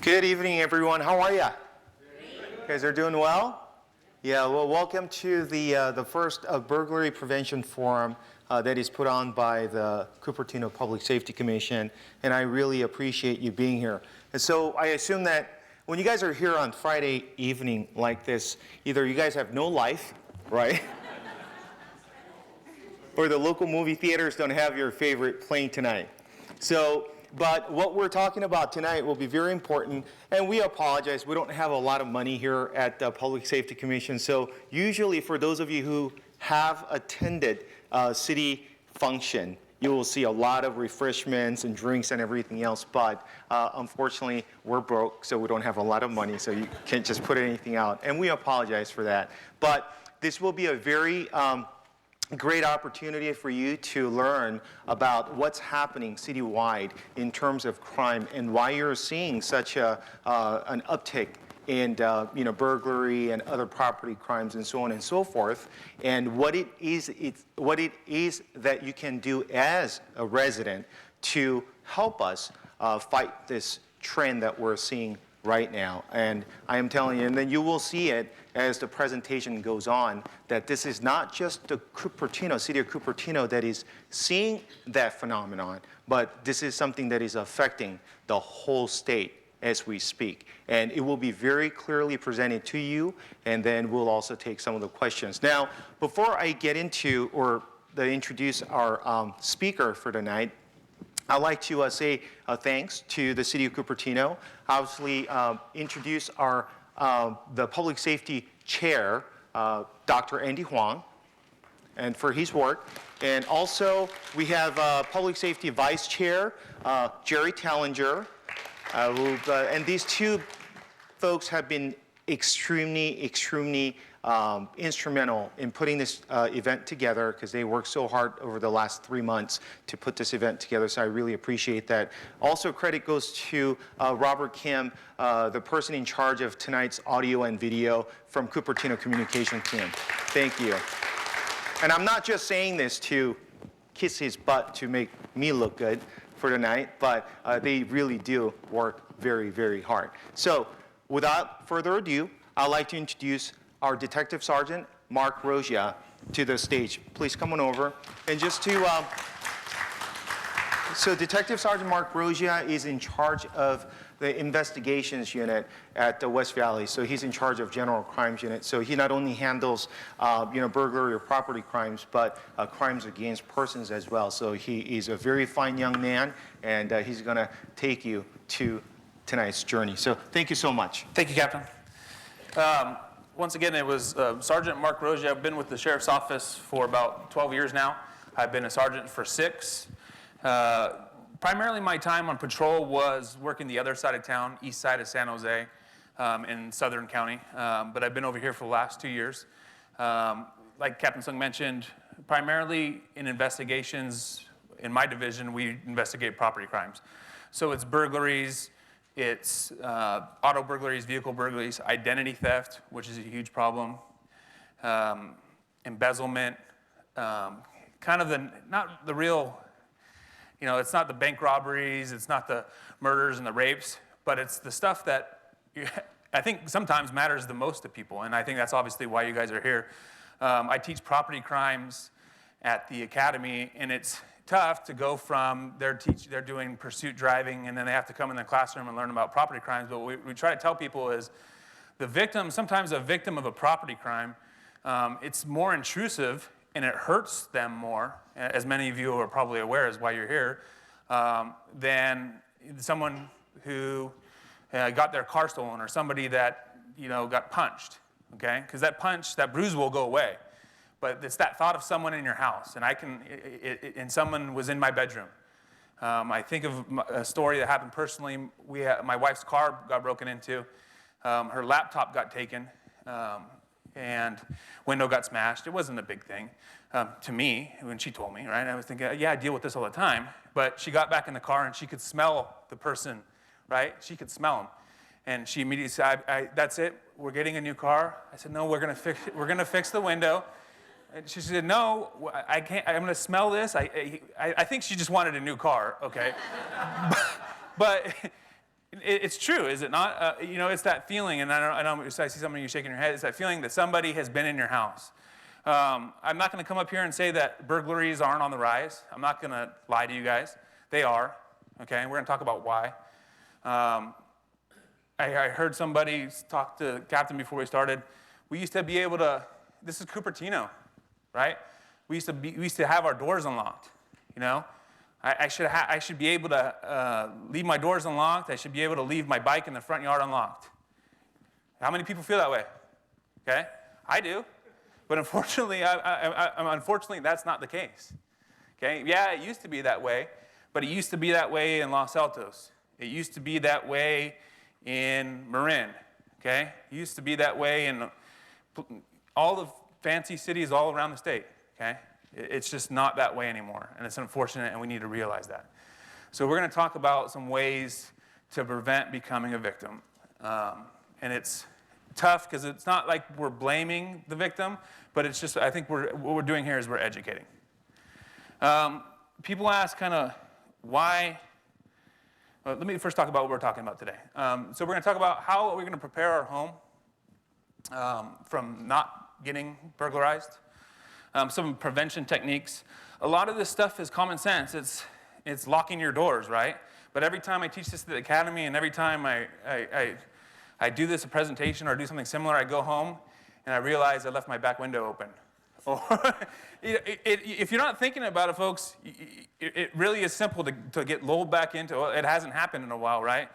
Good evening, everyone. How are you? You guys are doing well? Yeah, well, welcome to the first Burglary Prevention Forum that is put on by the Cupertino Public Safety Commission, and I really appreciate you being here. And so I assume that when you guys are here on Friday evening like this, either you guys have no life, right? Or the local movie theaters don't have your favorite playing tonight. But what we're talking about tonight will be very important, and we apologize. We don't have a lot of money here at the Public Safety Commission, so usually for those of you who have attended city function, you will see a lot of refreshments and drinks and everything else, but unfortunately, we're broke, so we don't have a lot of money, so you can't just put anything out, and we apologize for that. But this will be a very great opportunity for you to learn about what's happening citywide in terms of crime and why you're seeing such an uptick in burglary and other property crimes and so on and so forth, and what it is that you can do as a resident to help us fight this trend that we're seeing right now. And I am telling you, and then you will see it as the presentation goes on, that this is not just the city of Cupertino that is seeing that phenomenon, but this is something that is affecting the whole state as we speak. And it will be very clearly presented to you, and then we'll also take some of the questions. Now, before I get into or introduce our speaker for tonight, I'd like to say thanks to the City of Cupertino. Obviously, introduce the Public Safety Chair, Dr. Andy Huang, and for his work. And also, we have Public Safety Vice Chair, Jerry Tallinger, and these two folks have been extremely instrumental in putting this event together, because they worked so hard over the last 3 months to put this event together, so I really appreciate that. Also, credit goes to Robert Kim, the person in charge of tonight's audio and video from Cupertino Communication Team. Thank you. And I'm not just saying this to kiss his butt to make me look good for tonight, but they really do work very, very hard. So, without further ado, I'd like to introduce our Detective Sergeant, Mark Roggia, to the stage. Please come on over. And just to, so Detective Sergeant Mark Roggia is in charge of the investigations unit at the West Valley. So he's in charge of general crimes unit. So he not only handles, burglary or property crimes, but crimes against persons as well. So he is a very fine young man, and he's gonna take you to tonight's journey. So thank you so much. Thank you, Captain. Once again, it was Sergeant Mark Roggia. I've been with the Sheriff's Office for about 12 years now. I've been a sergeant for 6. Primarily my time on patrol was working the other side of town, east side of San Jose, in Southern County. But I've been over here for the last 2 years. Like Captain Sung mentioned, primarily in investigations in my division, we investigate property crimes. So it's burglaries, it's auto burglaries, vehicle burglaries, identity theft, which is a huge problem, embezzlement, kind of not the real, it's not the bank robberies, it's not the murders and the rapes, but it's the stuff that I think sometimes matters the most to people, and I think that's obviously why you guys are here. I teach property crimes at the academy, and it's tough to go from they're doing pursuit driving, and then they have to come in the classroom and learn about property crimes. But what we try to tell people is sometimes a victim of a property crime, it's more intrusive and it hurts them more, as many of you are probably aware is why you're here, than someone who got their car stolen, or somebody that got punched, okay? Because that bruise will go away. But it's that thought of someone in your house, and and someone was in my bedroom. I think of a story that happened personally. My wife's car got broken into, her laptop got taken, and window got smashed. It wasn't a big thing to me when she told me, right? I was thinking, yeah, I deal with this all the time. But she got back in the car, and she could smell the person, right? She could smell him. And she immediately said, that's it, we're getting a new car. I said, no, we're gonna fix the window. And she said, no, I can't, I'm gonna smell this. I think she just wanted a new car, okay? but It's true, is it not? You know, it's that feeling, and I know I see some of you shaking your head. It's that feeling that somebody has been in your house. I'm not going to come up here and say that burglaries aren't on the rise. I'm not going to lie to you guys. They are, okay? We're going to talk about why. I heard somebody talk to Captain before we started. We used to be able to, this is Cupertino, right? We used to have our doors unlocked, you know? I should be able to leave my doors unlocked. I should be able to leave my bike in the front yard unlocked. How many people feel that way? Okay, I do. But unfortunately, unfortunately, that's not the case. Okay, yeah, it used to be that way, but it used to be that way in Los Altos. It used to be that way in Marin. Okay, it used to be that way in all the fancy cities all around the state. Okay. It's just not that way anymore, and it's unfortunate, and we need to realize that. So we're going to talk about some ways to prevent becoming a victim. And it's tough because it's not like we're blaming the victim, but it's just, I think what we're doing here is we're educating. People ask kind of why. Well, let me first talk about what we're talking about today. So we're going to talk about how we're going to prepare our home from not getting burglarized. Some prevention techniques. A lot of this stuff is common sense. It's locking your doors, right? But every time I teach this at the academy, and every time I do this a presentation or do something similar, I go home and I realize I left my back window open. Or if you're not thinking about it, folks, it really is simple to get lulled back into. It hasn't happened in a while, right?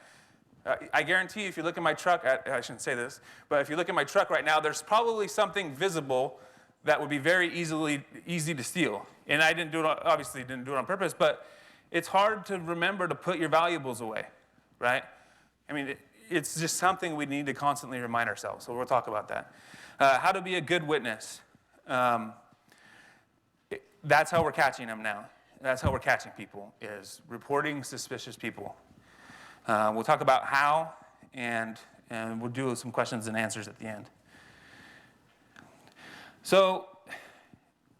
I guarantee if you look at my truck, I shouldn't say this, but if you look at my truck right now, there's probably something visible that would be very easy to steal. And I obviously didn't do it on purpose, but it's hard to remember to put your valuables away, right? I mean, it's just something we need to constantly remind ourselves, so we'll talk about that. How to be a good witness. That's how we're catching them now. That's how we're catching people, is reporting suspicious people. We'll talk about how, and we'll do some questions and answers at the end. So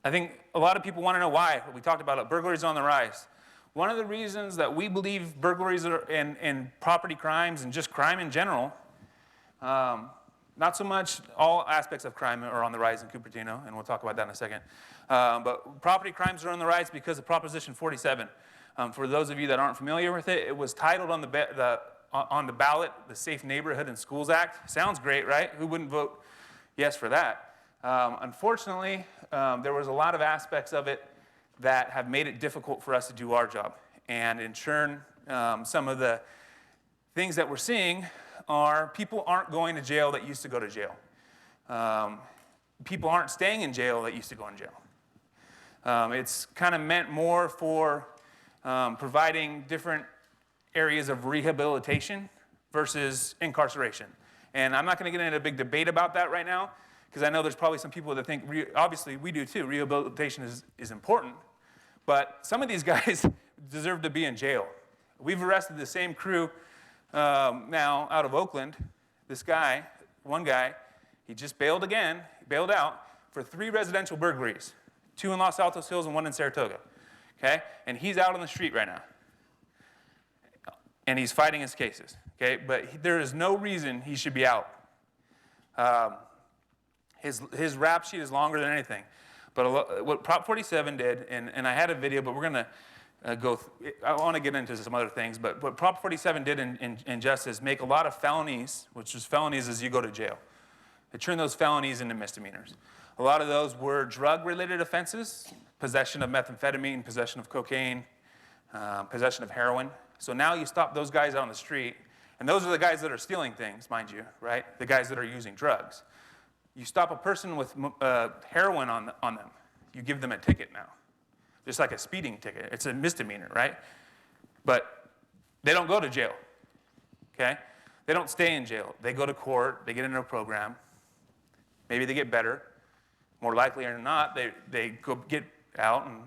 I think a lot of people want to know why. We talked about it. Burglaries on the rise. One of the reasons that we believe burglaries and property crimes and just crime in general, not so much all aspects of crime are on the rise in Cupertino, and we'll talk about that in a second. But property crimes are on the rise because of Proposition 47. For those of you that aren't familiar with it, it was titled on the ballot, the Safe Neighborhood and Schools Act. Sounds great, right? Who wouldn't vote yes for that? Unfortunately, there was a lot of aspects of it that have made it difficult for us to do our job. And in turn, some of the things that we're seeing are people aren't going to jail that used to go to jail. People aren't staying in jail that used to go in jail. It's kind of meant more for providing different areas of rehabilitation versus incarceration. And I'm not going to get into a big debate about that right now, because I know there's probably some people that think, obviously we do too, rehabilitation is important, but some of these guys deserve to be in jail. We've arrested the same crew now out of Oakland. This guy, one guy, he just bailed out for 3 residential burglaries, 2 in Los Altos Hills and 1 in Saratoga, okay? And he's out on the street right now. And he's fighting his cases, okay? But there is no reason he should be out. His rap sheet is longer than anything. But what Prop 47 did, and I had a video, but we're going to I want to get into some other things, but what Prop 47 did in justice, make a lot of felonies, which is felonies as you go to jail. They turn those felonies into misdemeanors. A lot of those were drug-related offenses, possession of methamphetamine, possession of cocaine, possession of heroin. So now you stop those guys out on the street, and those are the guys that are stealing things, mind you, right? The guys that are using drugs. You stop a person with heroin on them, you give them a ticket now. Just like a speeding ticket. It's a misdemeanor, right? But they don't go to jail, okay? They don't stay in jail. They go to court, they get into a program. Maybe they get better. More likely or not, they go get out and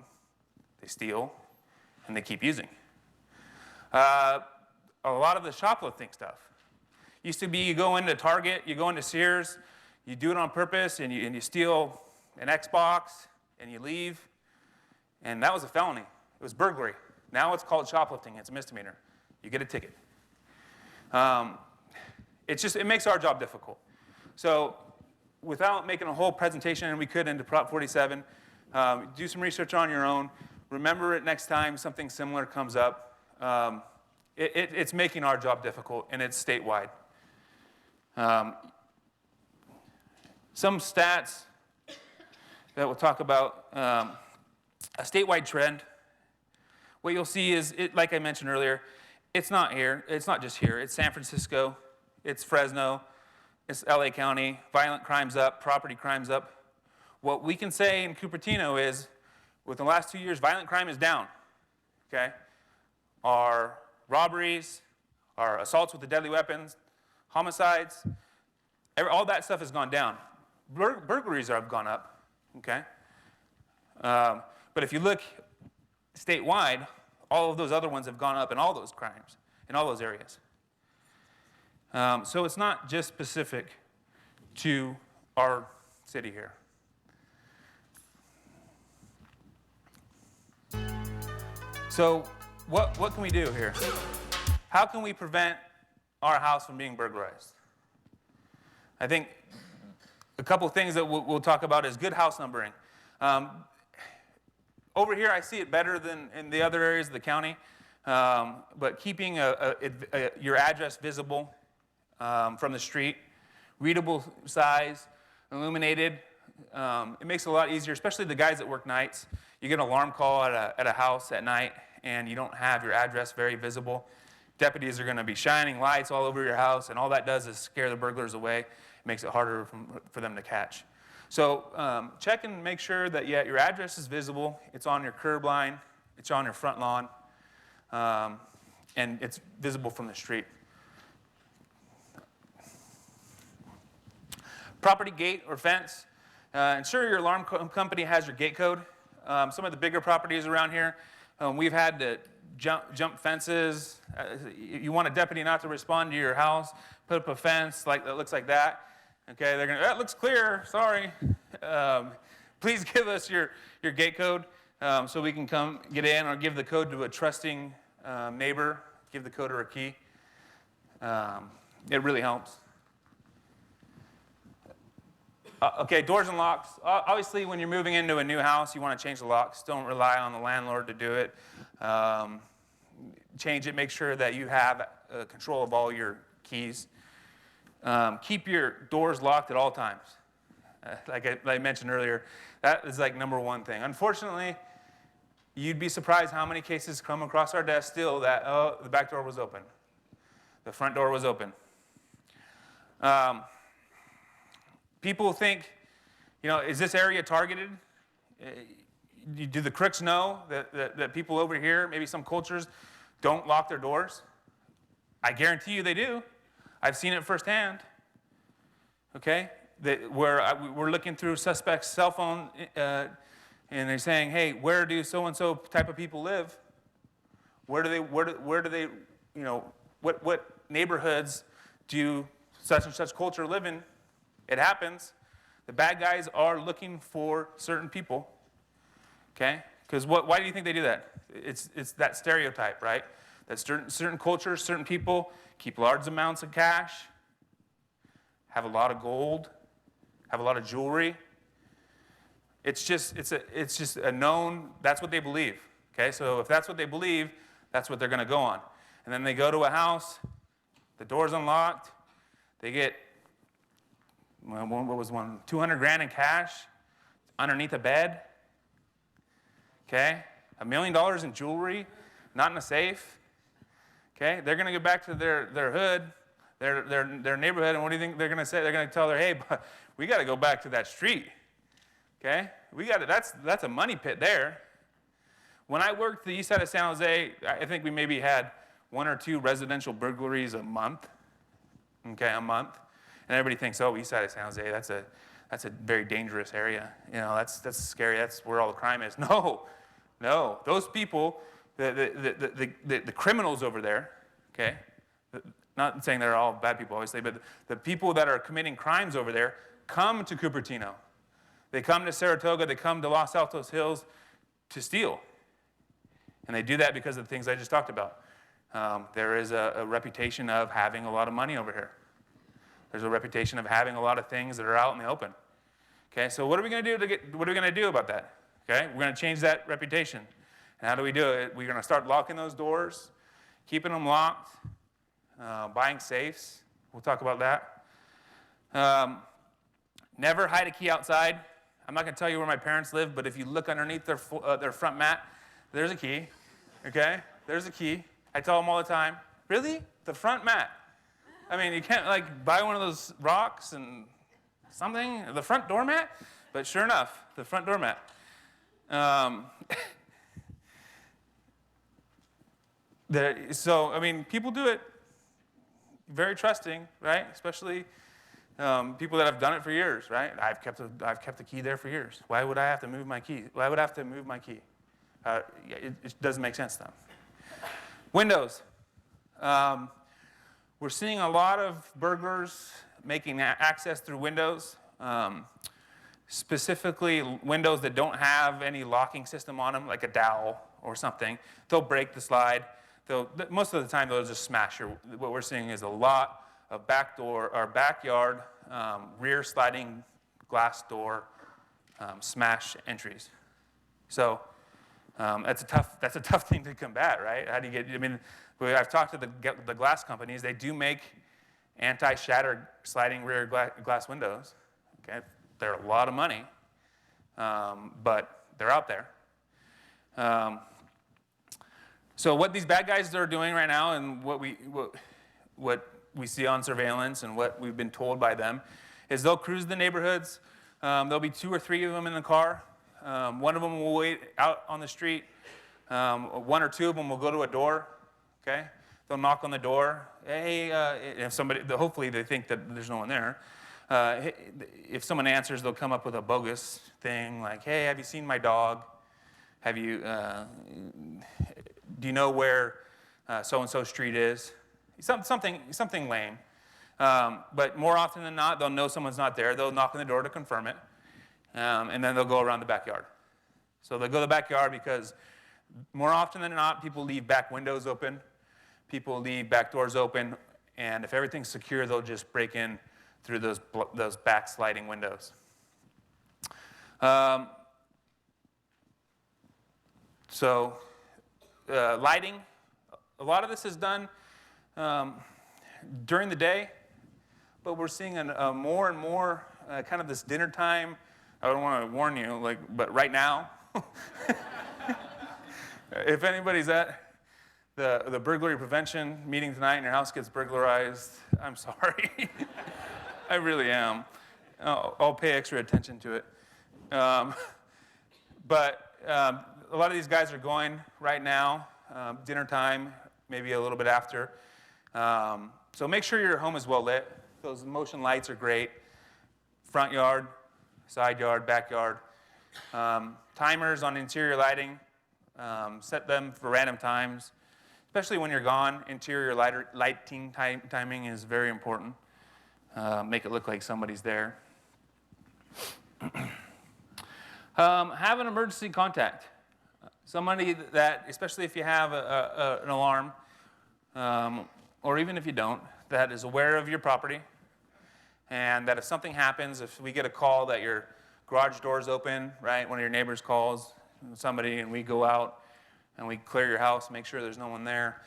they steal and they keep using. A lot of the shoplifting stuff. Used to be you go into Target, you go into Sears, you do it on purpose and you steal an Xbox and you leave. And that was a felony. It was burglary. Now it's called shoplifting. It's a misdemeanor. You get a ticket. It makes our job difficult. So without making a whole presentation, and we could into Prop 47, do some research on your own. Remember it next time something similar comes up. It's making our job difficult, and it's statewide. Some stats that we'll talk about, a statewide trend. What you'll see is, like I mentioned earlier, it's not here. It's not just here. It's San Francisco. It's Fresno. It's LA County. Violent crime's up. Property crime's up. What we can say in Cupertino is, within the last 2 years, violent crime is down. Okay? Our robberies, our assaults with the deadly weapons, homicides, all that stuff has gone down. Burglaries have gone up. Okay? But if you look statewide, all of those other ones have gone up in all those crimes, in all those areas. So it's not just specific to our city here. So what can we do here? How can we prevent our house from being burglarized? I think a couple things that we'll talk about is good house numbering. Over here, I see it better than in the other areas of the county, but keeping your address visible from the street, readable size, illuminated, it makes it a lot easier, especially the guys that work nights. You get an alarm call at a house at night, and you don't have your address very visible. Deputies are going to be shining lights all over your house, and all that does is scare the burglars away. It makes it harder for them to catch. So check and make sure that your address is visible. It's on your curb line. It's on your front lawn. And it's visible from the street. Property gate or fence. Ensure your alarm company has your gate code. Some of the bigger properties around here, we've had to jump fences. You want a deputy not to respond to your house, put up a fence that looks like that. Okay, they're going to, that looks clear, sorry. Please give us your gate code so we can come get in, or give the code to a trusting neighbor, give the code or a key. It really helps. Okay, doors and locks. Obviously, when you're moving into a new house, you want to change the locks. Don't rely on the landlord to do it. Change it. Make sure that you have control of all your keys. Keep your doors locked at all times. Like I mentioned earlier, that is like number one thing. Unfortunately, you'd be surprised how many cases come across our desk still that, oh, the back door was open. The front door was open. People think, is this area targeted? Do the crooks know that people over here, maybe some cultures, don't lock their doors? I guarantee you they do. I've seen it firsthand. Okay? We're looking through suspects' cell phone, and they're saying, hey, where do so-and-so type of people live? Where do they, what neighborhoods do such and such culture live in? It happens. The bad guys are looking for certain people. Okay? Because why do you think they do that? It's that stereotype, right? That certain cultures, certain people keep large amounts of cash, have a lot of gold, have a lot of jewelry. It's just a known, that's what they believe. Okay? So if that's what they believe, that's what they're going to go on. And then they go to a house, the door's unlocked, they get, what was one? 200 grand in cash underneath a bed. Okay? $1 million in jewelry, not in a safe. Okay? They're going to go back to their hood, their neighborhood, and what do you think they're going to say? They're going to tell her, hey, but we got to go back to that street. Okay? That's a money pit there. When I worked the east side of San Jose, I think we maybe had 1 or 2 residential burglaries a month. Okay, a month. And everybody thinks, oh, east side of San Jose, that's a very dangerous area. That's scary. That's where all the crime is. No. Those people, the criminals over there, okay, not saying they're all bad people, obviously, but the people that are committing crimes over there come to Cupertino. They come to Saratoga. They come to Los Altos Hills to steal. And they do that because of the things I just talked about. There is a reputation of having a lot of money over here. There's a reputation of having a lot of things that are out in the open. Okay, so what are we going to do what are we going to do about that? Okay, we're going to change that reputation. And how do we do it? We're going to start locking those doors, keeping them locked, buying safes. We'll talk about that. Never hide a key outside. I'm not going to tell you where my parents live, but if you look underneath their front mat, there's a key. Okay, there's a key. I tell them all the time, really? The front mat? I mean, you can't like buy one of those rocks and something, the front doormat? But sure enough, the front doormat. So, I mean, people do it very trusting, right? Especially people that have done it for years, right? I've kept the key there for years. Why would I have to move my key? Why would I have to move my key? It doesn't make sense to them. Windows. We're seeing a lot of burglars making access through windows, specifically windows that don't have any locking system on them, like a dowel or something. They'll break the slide. Most of the time, they'll just smash. What we're seeing is a lot of backyard, rear sliding glass door smash entries. So that's a tough thing to combat, right? How do you get? I mean, I've talked to the glass companies. They do make anti-shatter sliding rear glass windows. Okay, they're a lot of money, but they're out there. So what these bad guys are doing right now, and what we see on surveillance, and what we've been told by them, is they'll cruise the neighborhoods. There'll be 2 or 3 of them in the car. One of them will wait out on the street. 1 or 2 of them will go to a door. Okay, they'll knock on the door. Hey, if somebody, hopefully they think that there's no one there. If someone answers, they'll come up with a bogus thing like, "Hey, have you seen my dog? Have you? Do you know where so-and-so street is?" Something lame. But more often than not, they'll know someone's not there. They'll knock on the door to confirm it, and then they'll go around the backyard. So they'll go to the backyard because more often than not, people leave back windows open. People leave back doors open, and if everything's secure, they'll just break in through those back sliding windows. Lighting, a lot of this is done during the day, but we're seeing more and more kind of this dinner time. I don't want to warn you, but right now, if anybody's at the burglary prevention meeting tonight and your house gets burglarized, I'm sorry. I really am. I'll pay extra attention to it. But a lot of these guys are going right now, dinner time, maybe a little bit after. So make sure your home is well lit. Those motion lights are great. Front yard, side yard, backyard. Timers on interior lighting. Set them for random times. Especially when you're gone, interior lighting timing is very important. Make it look like somebody's there. Have an emergency contact. Somebody that, especially if you have an alarm, or even if you don't, that is aware of your property, and that if something happens, if we get a call that your garage door's open, right, one of your neighbors calls somebody and we go out and we clear your house, make sure there's no one there,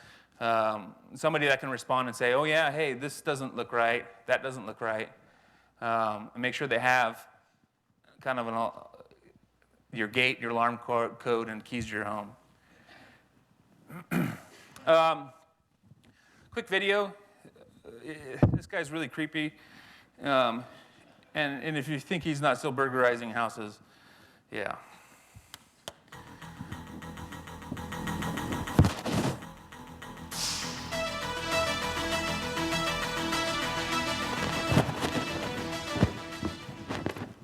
somebody that can respond and say, oh yeah, hey, this doesn't look right, that doesn't look right, and make sure they have kind of your gate, your alarm code, and keys to your home. Quick video. This guy's really creepy. And if you think he's not still burglarizing houses, yeah.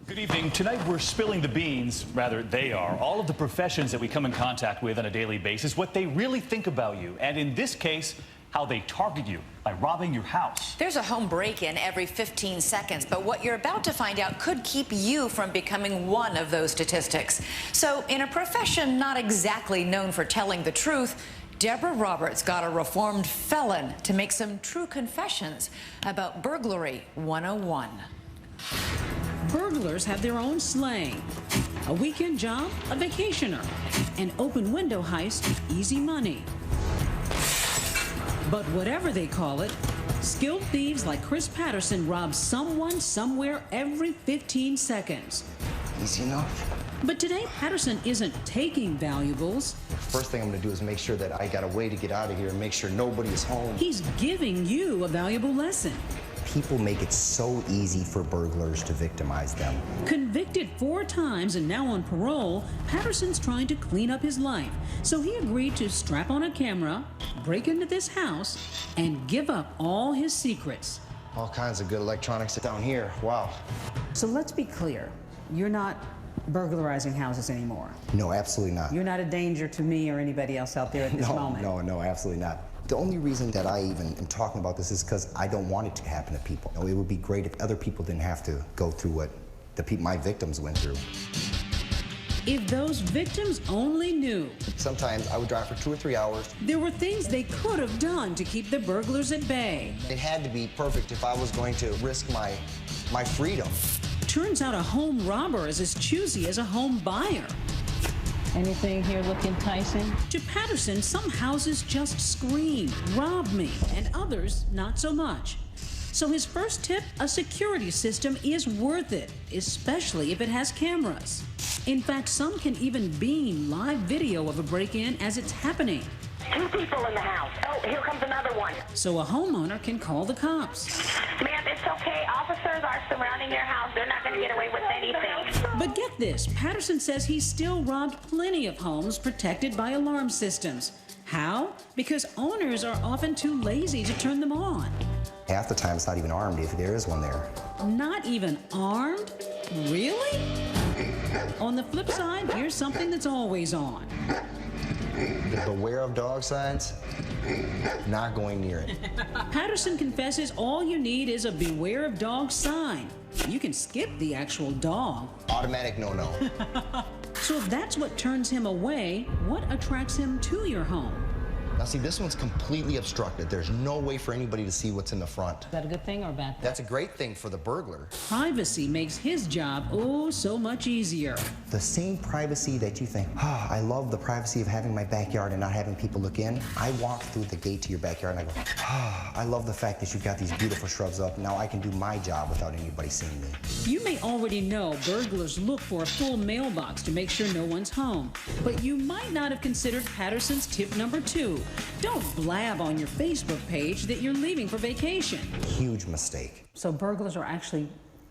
Good evening. Tonight we're spilling the beans, rather they are, all of the professions that we come in contact with on a daily basis, what they really think about you, and in this case, how they target you by robbing your house. There's a home break-in every 15 seconds, but what you're about to find out could keep you from becoming one of those statistics. So in a profession not exactly known for telling the truth, Deborah Roberts got a reformed felon to make some true confessions about Burglary 101. Burglars have their own slang. A weekend job, a vacationer. An open window heist, easy money. But whatever they call it, skilled thieves like Chris Patterson rob someone somewhere every 15 seconds. Easy enough. But today, Patterson isn't taking valuables. First thing I'm gonna do is make sure that I got a way to get out of here and make sure nobody is home. He's giving you a valuable lesson. People make it so easy for burglars to victimize them. Convicted 4 times and now on parole, Patterson's trying to clean up his life. So he agreed to strap on a camera, break into this house, and give up all his secrets. All kinds of good electronics down here. Wow. So let's be clear. You're not burglarizing houses anymore. No, absolutely not. You're not a danger to me or anybody else out there at this moment. No, absolutely not. The only reason that I even am talking about this is because I don't want it to happen to people. It would be great if other people didn't have to go through what my victims went through. If those victims only knew. Sometimes I would drive for 2 or 3 hours. There were things they could have done to keep the burglars at bay. It had to be perfect if I was going to risk my freedom. Turns out a home robber is as choosy as a home buyer. Anything here look enticing? To Patterson, some houses just scream, rob me, and others not so much. So his first tip, a security system is worth it, especially if it has cameras. In fact, some can even beam live video of a break-in as it's happening. 2 people in the house. Oh, here comes another one. So a homeowner can call the cops. Ma'am, it's okay. Officers are surrounding your house. They're not going to get away with anything. But get this, Patterson says he's still robbed plenty of homes protected by alarm systems. How? Because owners are often too lazy to turn them on. Half the time it's not even armed if there is one there. Not even armed? Really? On the flip side, here's something that's always on. The beware of dog signs, not going near it. Patterson confesses all you need is a beware of dog sign. You can skip the actual dog. Automatic no-no. So if that's what turns him away, what attracts him to your home? Now see, this one's completely obstructed. There's no way for anybody to see what's in the front. Is that a good thing or a bad thing? That's a great thing for the burglar. Privacy makes his job oh so much easier. The same privacy that you think, I love the privacy of having my backyard and not having people look in. I walk through the gate to your backyard and I go, I love the fact that you've got these beautiful shrubs up. Now I can do my job without anybody seeing me. You may already know burglars look for a full mailbox to make sure no one's home. But you might not have considered Patterson's tip number 2. Don't blab on your Facebook page that you're leaving for vacation. Huge mistake. So burglars are actually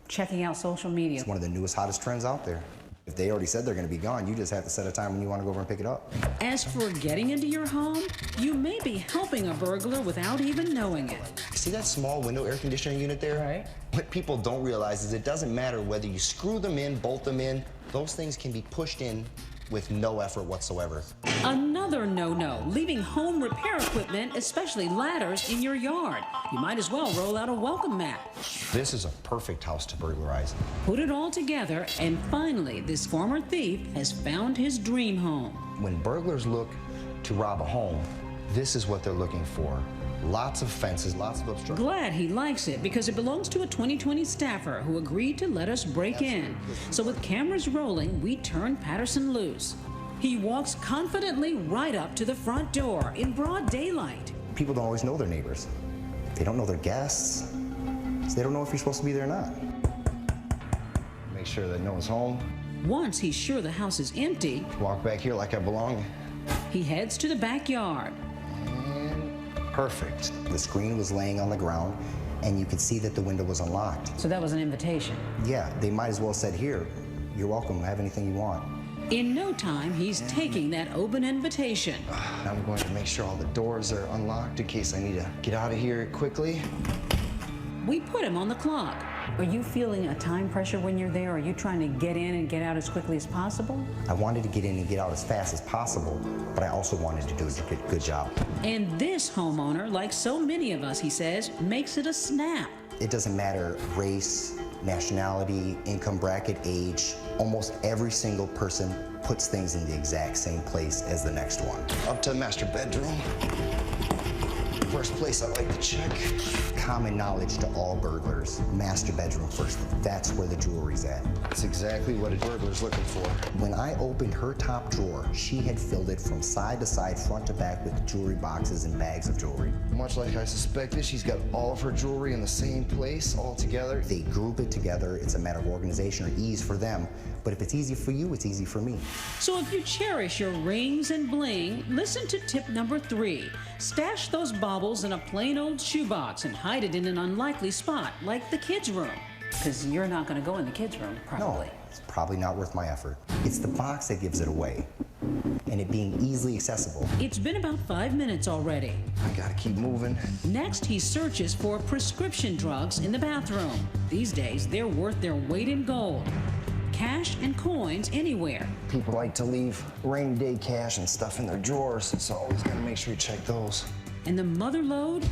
checking out social media. It's one of the newest, hottest trends out there. If they already said they're going to be gone, you just have to set a time when you want to go over and pick it up. As for getting into your home, you may be helping a burglar without even knowing it. See that small window air conditioning unit there? Right. What people don't realize is it doesn't matter whether you screw them in, bolt them in, those things can be pushed in with no effort whatsoever. Another no-no, leaving home repair equipment, especially ladders, in your yard. You might as well roll out a welcome mat. This is a perfect house to burglarize. Put it all together, and finally, this former thief has found his dream home. When burglars look to rob a home, this is what they're looking for. Lots of fences, lots of obstructions. Glad he likes it because it belongs to a 2020 staffer who agreed to let us break in. So with cameras rolling, we turn Patterson loose. He walks confidently right up to the front door in broad daylight. People don't always know their neighbors. They don't know their guests. So they don't know if you're supposed to be there or not. Make sure that no one's home. Once he's sure the house is empty, Walk back here like I belong. he heads to the backyard. Perfect. The screen was laying on the ground, and you could see that the window was unlocked. So that was an invitation. Yeah, they might as well have said, here, you're welcome, have anything you want. In no time, he's taking that open invitation. I'm going to make sure all the doors are unlocked in case I need to get out of here quickly. We put him on the clock. Are you feeling a time pressure when you're there? Are you trying to get in and get out as quickly as possible? I wanted to get in and get out as fast as possible, but I also wanted to do a good job. And this homeowner, like so many of us, he says, makes it a snap. It doesn't matter race, nationality, income bracket, age. Almost every single person puts things in the exact same place as the next one. Up to the master bedroom. First place I like to check. Common knowledge to all burglars. Master bedroom first. That's where the jewelry's at. That's exactly what a burglar's looking for. When I opened her top drawer, she had filled it from side to side, front to back with jewelry boxes and bags of jewelry. Much like I suspected, she's got all of her jewelry in the same place, all together. They group it together. It's a matter of organization or ease for them. But if it's easy for you, it's easy for me. So if you cherish your rings and bling, listen to tip number 3. Stash those baubles in a plain old shoebox and hide it in an unlikely spot, like the kids' room. Because you're not going to go in the kids' room, probably. No, it's probably not worth my effort. It's the box that gives it away, and it being easily accessible. It's been about 5 minutes already. I gotta keep moving. Next, he searches for prescription drugs in the bathroom. These days, they're worth their weight in gold. Cash and coins anywhere. People like to leave rainy day cash and stuff in their drawers, so always gotta make sure you check those. And the mother lode?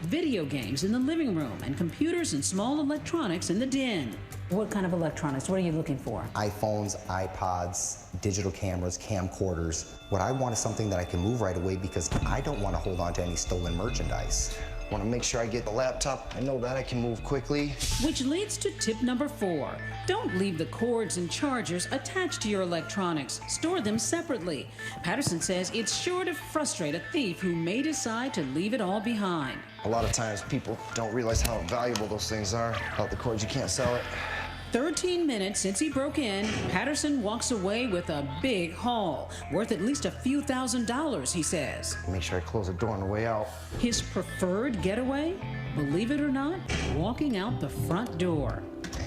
Video games in the living room and computers and small electronics in the den. What kind of electronics? What are you looking for? iPhones, iPods, digital cameras, camcorders. What I want is something that I can move right away because I don't want to hold on to any stolen merchandise. I want to make sure I get the laptop. I know that I can move quickly. Which leads to tip number 4. Don't leave the cords and chargers attached to your electronics. Store them separately. Patterson says it's sure to frustrate a thief who may decide to leave it all behind. A lot of times people don't realize how valuable those things are. Without the cords, you can't sell it. 13 minutes since he broke in, Patterson walks away with a big haul, worth at least a few $1,000s, he says. Make sure I close the door on the way out. His preferred getaway? Believe it or not, walking out the front door.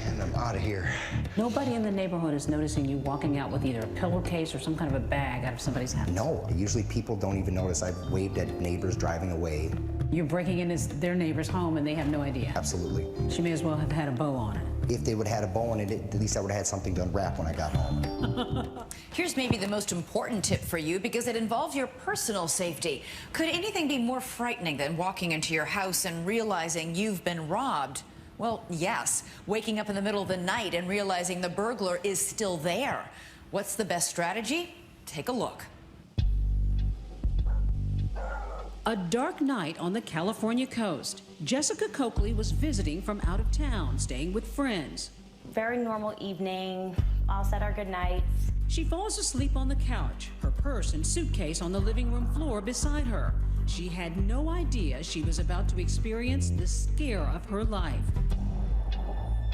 And I'm out of here. Nobody in the neighborhood is noticing you walking out with either a pillowcase or some kind of a bag out of somebody's house. No, usually people don't even notice. I've waved at neighbors driving away. You're breaking into their neighbor's home and they have no idea. Absolutely. She may as well have had a bow on it. If they would have had a bow on it, at least I would have had something to unwrap when I got home. Here's maybe the most important tip for you because it involves your personal safety. Could anything be more frightening than walking into your house and realizing you've been robbed? Well, yes. Waking up in the middle of the night and realizing the burglar is still there. What's the best strategy? Take a look. A dark night on the California coast. Jessica Coakley was visiting from out of town, staying with friends. Very normal evening, all said our goodnights. She falls asleep on the couch, her purse and suitcase on the living room floor beside her. She had no idea she was about to experience the scare of her life.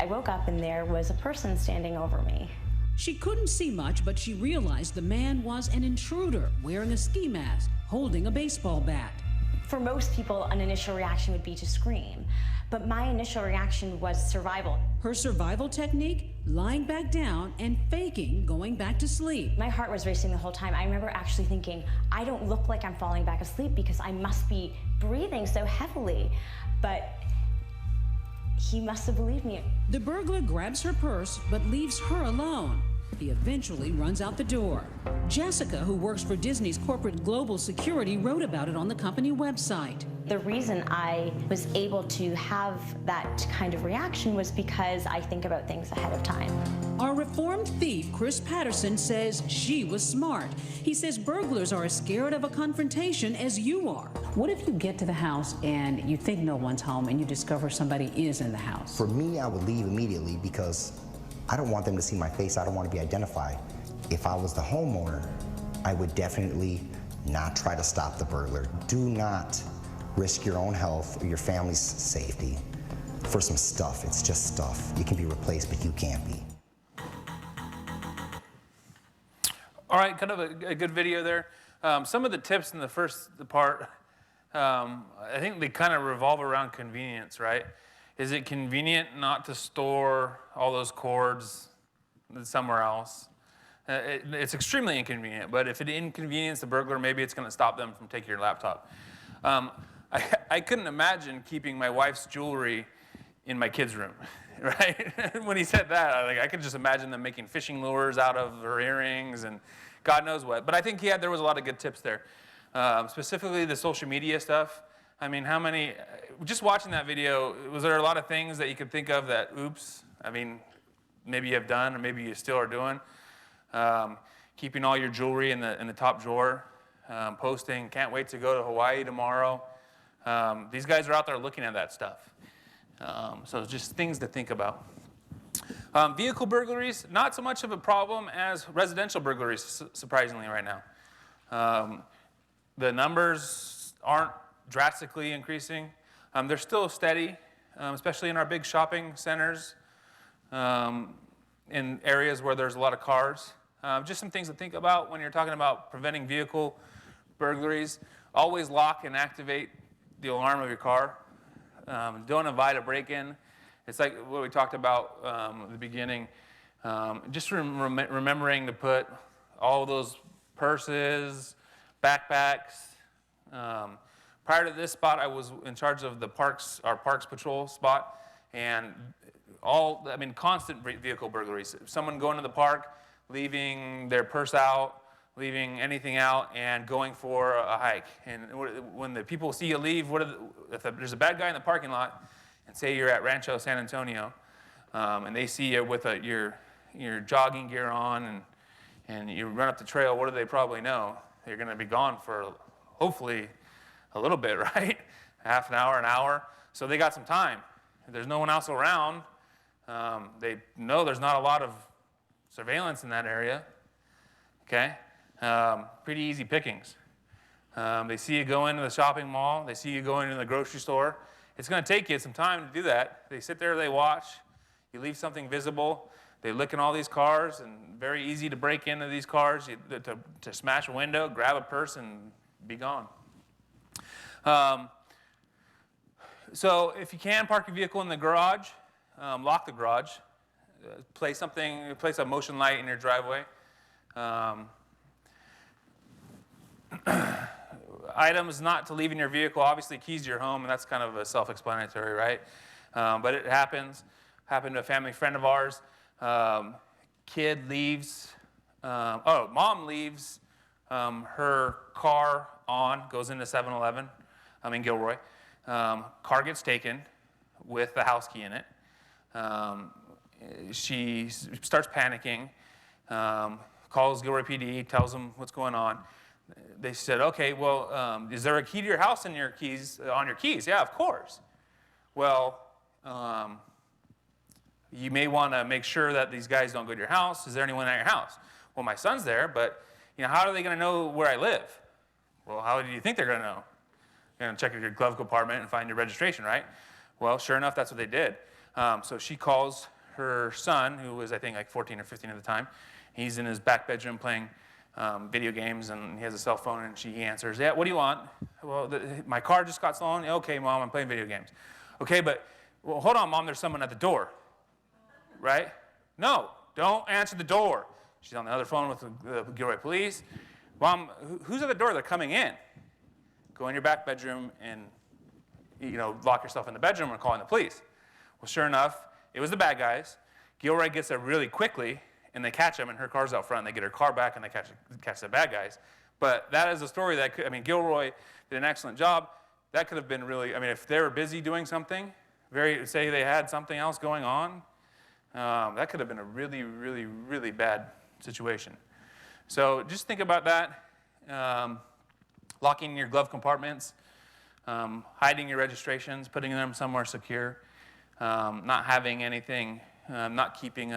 I woke up and there was a person standing over me. She couldn't see much, but she realized the man was an intruder wearing a ski mask, holding a baseball bat. For most people, an initial reaction would be to scream, but my initial reaction was survival. Her survival technique? Lying back down and faking going back to sleep. My heart was racing the whole time. I remember actually thinking, I don't look like I'm falling back asleep because I must be breathing so heavily, but he must have believed me. The burglar grabs her purse but leaves her alone. He eventually runs out the door. Jessica, who works for Disney's corporate global security, wrote about it on the company website. The reason I was able to have that kind of reaction was because I think about things ahead of time. Our reformed thief, Chris Patterson, says she was smart. He says burglars are as scared of a confrontation as you are. What if you get to the house and you think no one's home and you discover somebody is in the house? For me, I would leave immediately because I don't want them to see my face. I don't want to be identified. If I was the homeowner, I would definitely not try to stop the burglar. Do not risk your own health or your family's safety for some stuff. It's just stuff. You can be replaced, but you can't be. All right, kind of a good video there. Some of the tips in the first part, I think they kind of revolve around convenience, right? Is it convenient not to store all those cords somewhere else? It's extremely inconvenient, but if it inconveniences the burglar, maybe it's going to stop them from taking your laptop. I couldn't imagine keeping my wife's jewelry in my kids' room, right? When he said that, I could just imagine them making fishing lures out of her earrings and God knows what. But I think there was a lot of good tips there, specifically the social media stuff. I mean, just watching that video, was there a lot of things that you could think of that, oops, I mean, maybe you have done, or maybe you still are doing. Keeping all your jewelry in the top drawer, posting, can't wait to go to Hawaii tomorrow. These guys are out there looking at that stuff. So just things to think about. Vehicle burglaries, not so much of a problem as residential burglaries, surprisingly, right now. The numbers aren't drastically increasing. They're still steady, especially in our big shopping centers, in areas where there's a lot of cars. Just some things to think about when you're talking about preventing vehicle burglaries. Always lock and activate the alarm of your car. Don't invite a break-in. It's like what we talked about at the beginning. Just remembering to put all those purses, backpacks. Prior to this spot, I was in charge of the our parks patrol spot, and constant vehicle burglaries. Someone going to the park, leaving their purse out, leaving anything out, and going for a hike. And when the people see you leave, if there's a bad guy in the parking lot, and say you're at Rancho San Antonio, and they see you with your jogging gear on, and you run up the trail, what do they probably know? You're going to be gone for hopefully a little bit, right? Half an hour. So they got some time. If there's no one else around, they know there's not a lot of surveillance in that area, okay? Pretty easy pickings. They see you go into the shopping mall. They see you go into the grocery store. It's going to take you some time to do that. They sit there, they watch. You leave something visible. They look in all these cars, and very easy to break into these cars, to smash a window, grab a purse, and be gone. So if you can, park your vehicle in the garage. Lock the garage. Place a motion light in your driveway. Items not to leave in your vehicle, obviously keys to your home, and that's kind of a self-explanatory, right? But it happens. Happened to a family friend of ours. Kid leaves, mom leaves her car on, goes into 7-Eleven, in Gilroy. Car gets taken with the house key in it. She starts panicking, calls Gilroy PD, tells them what's going on. They said, okay, well, is there a key to your house on your keys? Yeah, of course. Well, you may want to make sure that these guys don't go to your house. Is there anyone at your house? Well, my son's there, but how are they going to know where I live? Well, how do you think they're going to know? You're going to check your glove compartment and find your registration, right? Well, sure enough, that's what they did. So she calls her son, who was, I think, like 14 or 15 at the time. He's in his back bedroom playing video games, and he has a cell phone, and she answers, yeah, what do you want? Well, my car just got stolen. Okay, Mom, I'm playing video games. Okay, but, well, hold on, Mom, there's someone at the door, right? No, don't answer the door. She's on the other phone with the Gilroy police. Mom, who's at the door? They're coming in. Go in your back bedroom and, lock yourself in the bedroom and call in the police. Well, sure enough, it was the bad guys. Gilroy gets there really quickly, and they catch him, and her car's out front. And they get her car back, and they catch the bad guys. But that is a story that Gilroy did an excellent job. That could have been really, if they were busy doing something, say they had something else going on, that could have been a really, really, really bad situation. So just think about that. Locking your glove compartments, hiding your registrations, putting them somewhere secure, not having anything, not keeping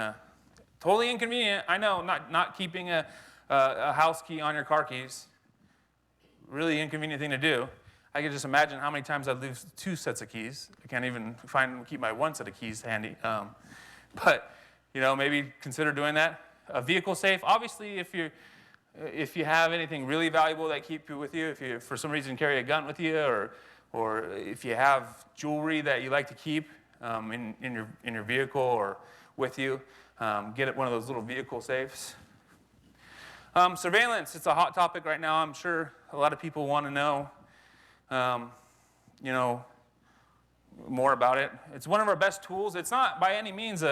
totally inconvenient, I know, not keeping a house key on your car keys. Really inconvenient thing to do. I can just imagine how many times I lose 2 sets of keys. I can't even keep my 1 set of keys handy. But maybe consider doing that. A vehicle safe, obviously, if you have anything really valuable that keep you with you, if you for some reason carry a gun with you, or if you have jewelry that you like to keep in your vehicle or with you, get one of those little vehicle safes. Surveillance, it's a hot topic right now. I'm sure a lot of people want to know, more about it. It's one of our best tools. It's not by any means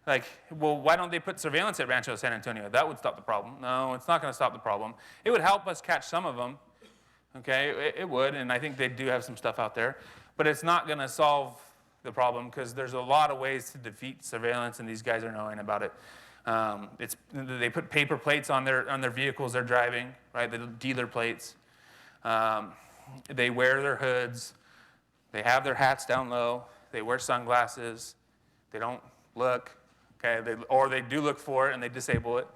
why don't they put surveillance at Rancho San Antonio? That would stop the problem. No, it's not going to stop the problem. It would help us catch some of them, okay? It would, and I think they do have some stuff out there. But it's not going to solve the problem, because there's a lot of ways to defeat surveillance, and these guys are knowing about it. They put paper plates on their vehicles they're driving, right? The dealer plates. They wear their hoods. They have their hats down low. They wear sunglasses. They don't look, okay? Or they do look for it and they disable it.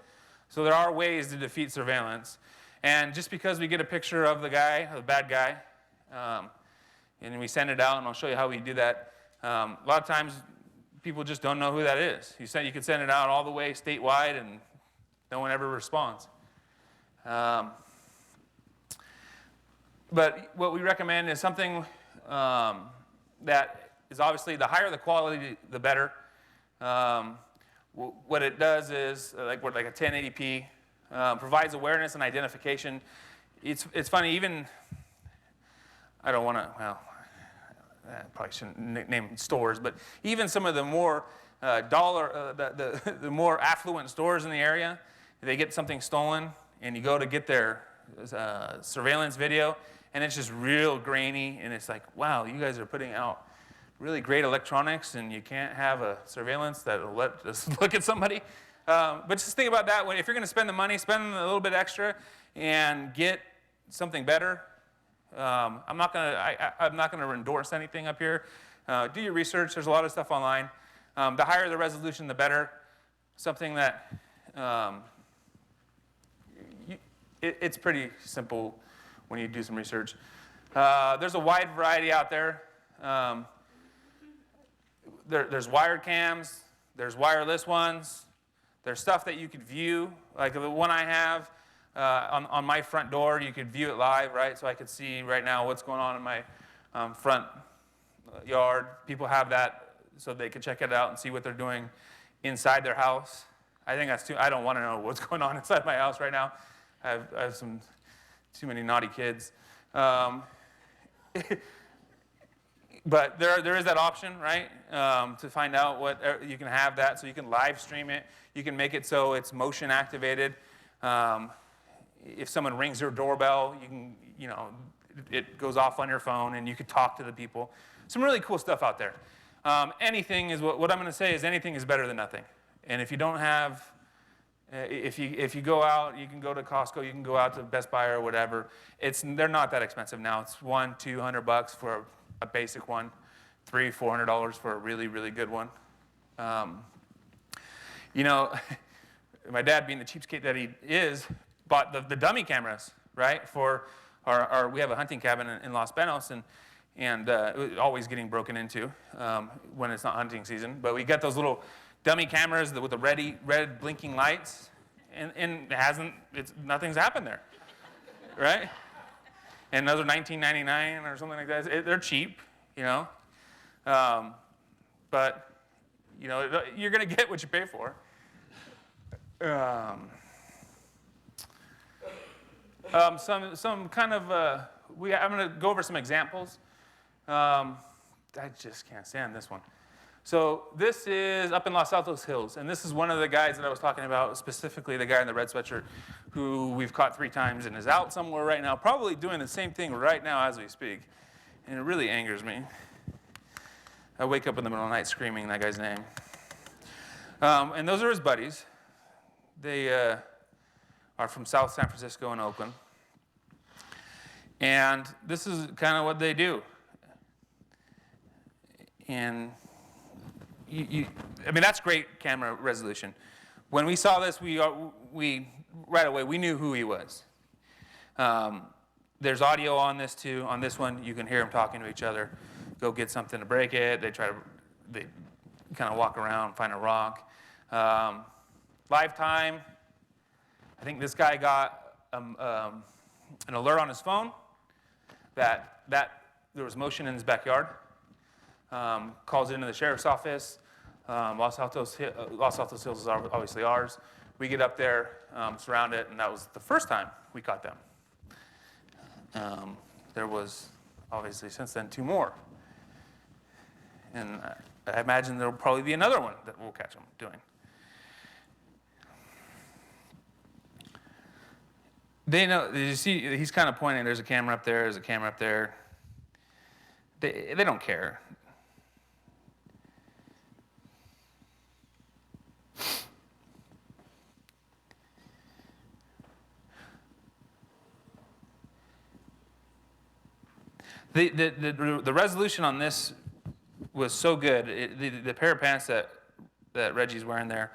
So there are ways to defeat surveillance. And just because we get a picture of the guy, the bad guy, and we send it out, and I'll show you how we do that. A lot of times, people just don't know who that is. You can send it out all the way statewide, and no one ever responds. But what we recommend is something that is obviously, the higher the quality, the better. What it does is, like a 1080p, provides awareness and identification. It's funny, even, I don't want to, well, I probably shouldn't name stores, but even some of the more the more affluent stores in the area, they get something stolen, and you go to get their surveillance video, and it's just real grainy, and it's like, wow, you guys are putting out really great electronics, and you can't have a surveillance that will let us look at somebody. But just think about that. If you're going to spend the money, spend a little bit extra and get something better. I'm not going to endorse anything up here. Do your research. There's a lot of stuff online. The higher the resolution, the better. Something that it's pretty simple when you do some research. There's a wide variety out there. There's wired cams. There's wireless ones. There's stuff that you could view, like the one I have on my front door. You could view it live, right? So I could see right now what's going on in my front yard. People have that so they can check it out and see what they're doing inside their house. I think that's I don't want to know what's going on inside my house right now. I have too many naughty kids. But there is that option, right, to find out what you can have that, so you can live stream it. You can make it so it's motion activated. If someone rings your doorbell, it goes off on your phone, and you could talk to the people. Some really cool stuff out there. Anything is what I'm going to say is anything is better than nothing. And if you don't have, if you go out, you can go to Costco, you can go out to Best Buy or whatever. They're not that expensive now. It's $100-$200 for a basic one, $300-$400 for a really, really good one. My dad, being the cheapskate that he is, bought the dummy cameras, right? For we have a hunting cabin in Los Banos, and always getting broken into when it's not hunting season. But we got those little dummy cameras with the red blinking lights, and nothing's happened there, right? And those are $19.99 or something like that. They're cheap, but you're going to get what you pay for. Some kind of I'm going to go over some examples. I just can't stand this one. So this is up in Los Altos Hills, and this is one of the guys that I was talking about, specifically the guy in the red sweatshirt, who we've caught 3 times and is out somewhere right now, probably doing the same thing right now as we speak, and it really angers me. I wake up in the middle of the night screaming that guy's name. And those are his buddies. They are from South San Francisco and Oakland, and this is kind of what they do. And that's great camera resolution. When we saw this, we right away, we knew who he was. There's audio on this too. On this one, you can hear them talking to each other. Go get something to break it. They kind of walk around, find a rock. Live time. I think this guy got an alert on his phone that there was motion in his backyard. Calls into the sheriff's office. Los Altos Hills is obviously ours. We get up there, surround it, and that was the first time we caught them. There was, obviously, since then, 2 more. And I imagine there will probably be another one that we'll catch them doing. They know, you see, he's kind of pointing, there's a camera up there, there's a camera up there. They don't care. The resolution on this was so good. The pair of pants that Reggie's wearing there,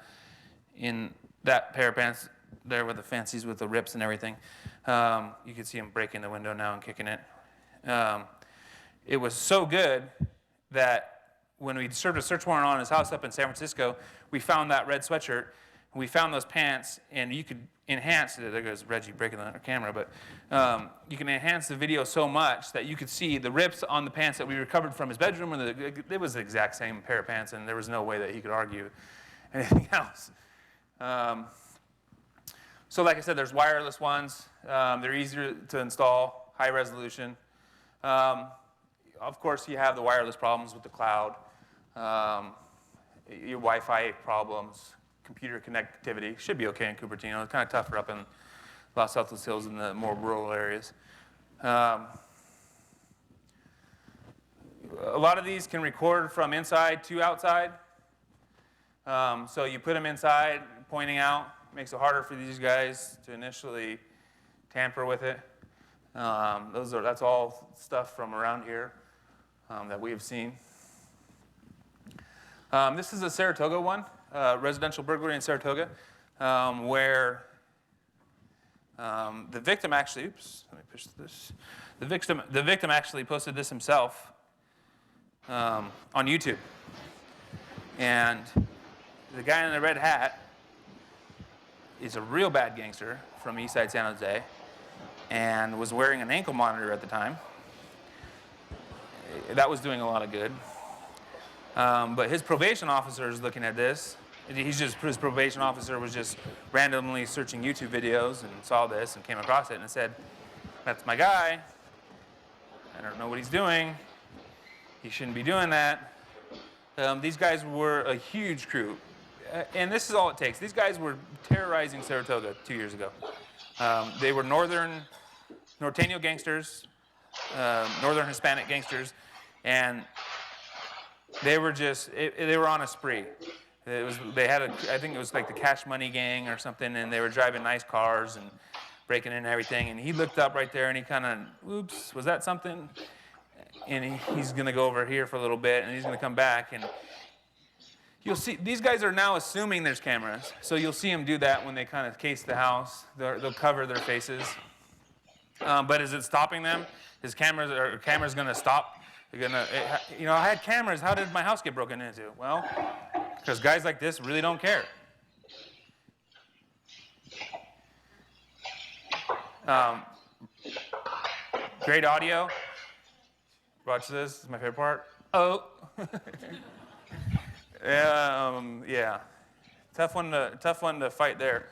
in that pair of pants there with the fancies with the rips and everything, you can see him breaking the window now and kicking it. It was so good that when we served a search warrant on his house up in San Francisco, we found that red sweatshirt, and we found those pants, and you could enhance it. There goes Reggie breaking the camera, but you can enhance the video so much that you could see the rips on the pants that we recovered from his bedroom, and it was the exact same pair of pants, and there was no way that he could argue anything else. So like I said, there's wireless ones. They're easier to install, high resolution. Of course, you have the wireless problems with the cloud, your Wi-Fi problems, computer connectivity. Should be okay in Cupertino. It's kind of tougher up in Los Altos Hills in the more rural areas. A lot of these can record from inside to outside. So you put them inside, pointing out, makes it harder for these guys to initially tamper with it. That's all stuff from around here that we have seen. This is a Saratoga one, residential burglary in Saratoga, where the victim actually, oops, let me push this. The victim actually posted this himself on YouTube. And the guy in the red hat is a real bad gangster from Eastside San Jose and was wearing an ankle monitor at the time. That was doing a lot of good. But his probation officer is looking at this. His probation officer was just randomly searching YouTube videos and saw this and came across it and said, "That's my guy. I don't know what he's doing. He shouldn't be doing that." These guys were a huge crew. And this is all it takes. These guys were terrorizing Saratoga 2 years ago. They were Norteño gangsters, northern Hispanic gangsters, and they were they were on a spree. I think it was like the Cash Money Gang or something, and they were driving nice cars and breaking in and everything. And he looked up right there, and he kind of, oops, was that something? And he's going to go over here for a little bit, and he's going to come back. And you'll see, these guys are now assuming there's cameras. So you'll see them do that when they kind of case the house. They'll cover their faces. But is it stopping them? Is cameras going to stop? They're going to, I had cameras. How did my house get broken into? Well, because guys like this really don't care. Great audio. Watch this. This is my favorite part. Oh. Yeah. Tough one to fight there.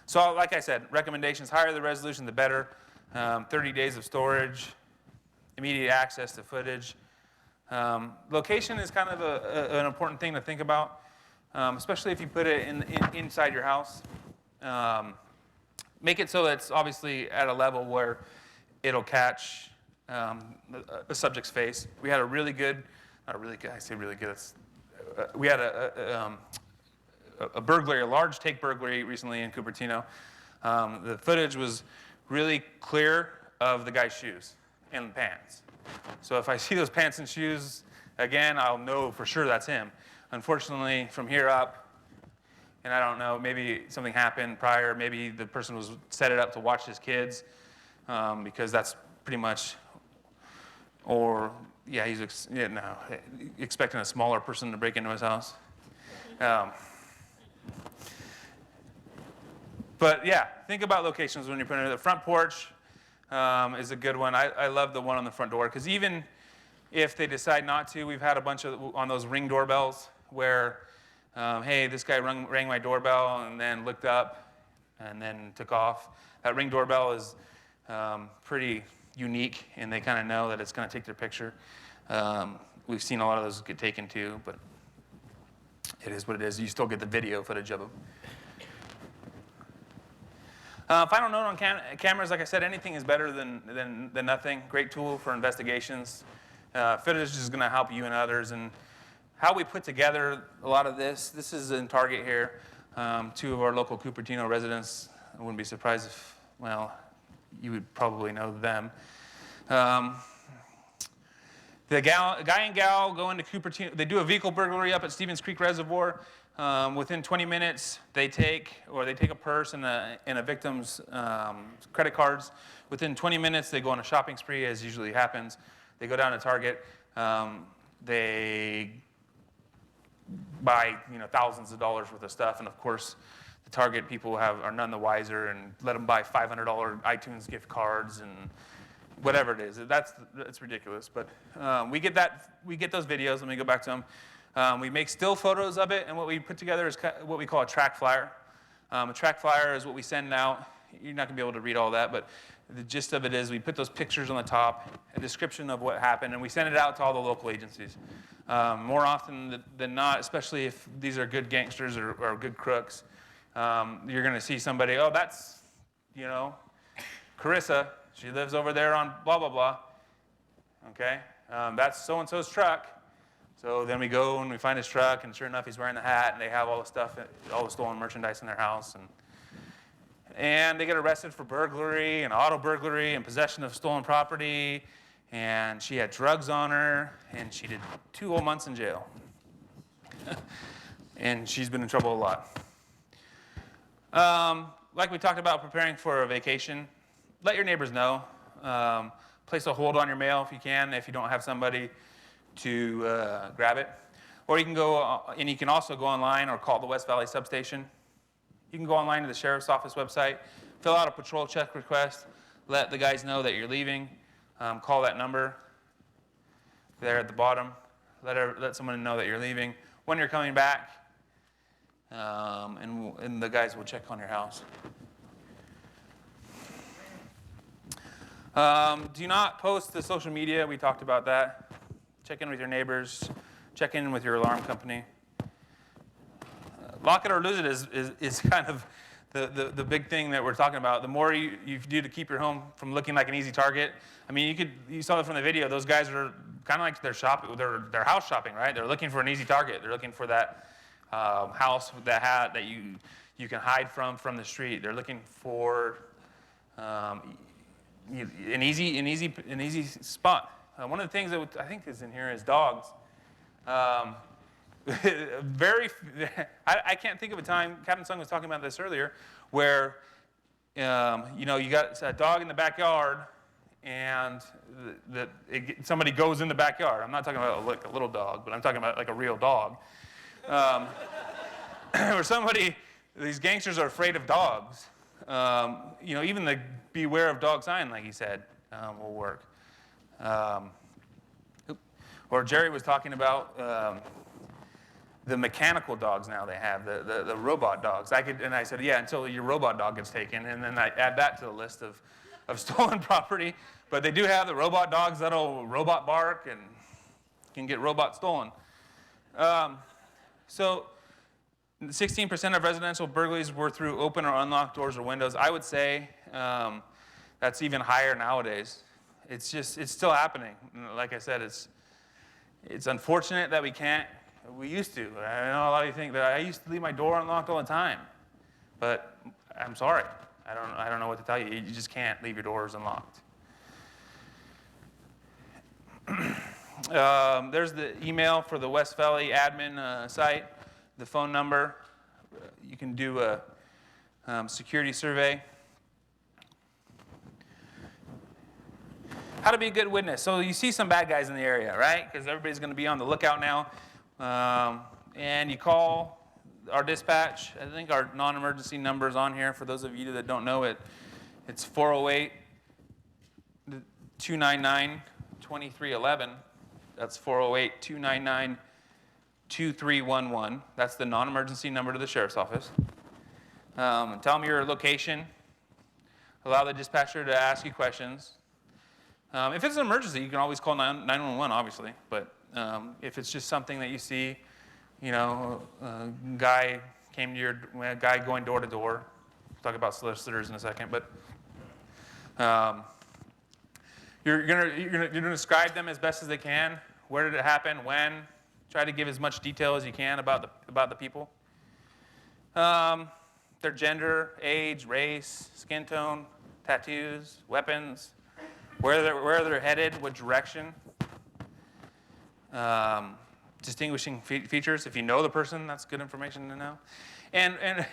So like I said, recommendations, higher the resolution, the better. 30 days of storage, immediate access to footage. Location is kind of an important thing to think about, especially if you put it inside your house. Make it so that it's obviously at a level where it'll catch the subject's face. We had a really good, not really good, I say really good, we had a burglary, a large take burglary recently in Cupertino. The footage was really clear of the guy's shoes and pants. So if I see those pants and shoes again, I'll know for sure that's him. Unfortunately, from here up, and I don't know, maybe something happened prior, maybe the person set it up to watch his kids, because that's pretty much, or yeah, he's expecting a smaller person to break into his house. But yeah, think about locations when you're putting it. The front porch is a good one. I love the one on the front door, because even if they decide not to, we've had a bunch of on those Ring doorbells where, hey, this guy rang my doorbell and then looked up and then took off. That Ring doorbell is pretty unique, and they kind of know that it's going to take their picture. We've seen a lot of those get taken too, but it is what it is. You still get the video footage of them. Final note on cameras, like I said, anything is better than nothing. Great tool for investigations. Footage is going to help you and others. And how we put together a lot of this is in Target here. Two of our local Cupertino residents, I wouldn't be surprised if, well, you would probably know them. The guy and gal go into Cupertino. They do a vehicle burglary up at Stevens Creek Reservoir. Within 20 minutes, they take a purse and a victim's credit cards. Within 20 minutes, they go on a shopping spree, as usually happens. They go down to Target. They buy thousands of dollars worth of stuff, and of course, the Target people are none the wiser and let them buy $500 iTunes gift cards and whatever it is. That's ridiculous. But we get those videos. Let me go back to them. We make still photos of it, and what we put together is what we call a track flyer. A track flyer is what we send out. You're not going to be able to read all that, but the gist of it is we put those pictures on the top, a description of what happened, and we send it out to all the local agencies. More often than not, especially if these are good gangsters or good crooks, you're going to see somebody, oh, that's, Carissa. She lives over there on blah, blah, blah. Okay? That's so-and-so's truck. So then we go and we find his truck, and sure enough, he's wearing the hat, and they have all the stuff, all the stolen merchandise in their house. And they get arrested for burglary and auto burglary and possession of stolen property. And she had drugs on her, and she did 2 whole months in jail. And she's been in trouble a lot. Like we talked about preparing for a vacation, let your neighbors know. Place a hold on your mail if you can, if you don't have somebody to grab it. Or you can go, and you can also go online or call the West Valley substation. You can go online to the sheriff's office website, fill out a patrol check request, let the guys know that you're leaving, call that number there at the bottom, let someone know that you're leaving, when you're coming back, and the guys will check on your house. Do not post to social media. We talked about that. Check in with your neighbors. Check in with your alarm company. Lock it or lose it is kind of the big thing that we're talking about. The more you do to keep your home from looking like an easy target. I mean, you saw that from the video. Those guys are kind of like they're house shopping, right? They're looking for an easy target. They're looking for that house that you can hide from the street. They're looking for an easy spot. One of the things that I think is in here is dogs. I can't think of a time, Captain Sung was talking about this earlier, where you got a dog in the backyard and somebody goes in the backyard. I'm not talking about like a little dog, but I'm talking about like a real dog. Or these gangsters are afraid of dogs. Even the beware of dog sign, like he said, will work. Or Jerry was talking about the mechanical dogs now they have, the robot dogs. I said, yeah, until your robot dog gets taken, and then I add that to the list of stolen property. But they do have the robot dogs that'll robot bark and can get robot stolen. So 16% of residential burglaries were through open or unlocked doors or windows. I would say that's even higher nowadays. It's still happening. Like I said, it's unfortunate that we can't. We used to. I know a lot of you think that I used to leave my door unlocked all the time, but I'm sorry. I don't know what to tell you. You just can't leave your doors unlocked. There's the email for the West Valley admin site, the phone number. You can do a security survey. How to be a good witness. So you see some bad guys in the area, right? Because everybody's going to be on the lookout now. And you call our dispatch. I think our non-emergency number is on here. For those of you that don't know it, it's 408-299-2311. That's 408-299-2311. That's the non-emergency number to the sheriff's office. Tell them your location. Allow the dispatcher to ask you questions. If it's an emergency, you can always call 911, obviously. But if it's just something that you see, a guy going door to door. We'll talk about solicitors in a second. But you're gonna describe them as best as they can. Where did it happen? When? Try to give as much detail as you can about the people. Their gender, age, race, skin tone, tattoos, weapons, where they're headed, what direction. Distinguishing features. If you know the person, that's good information to know. And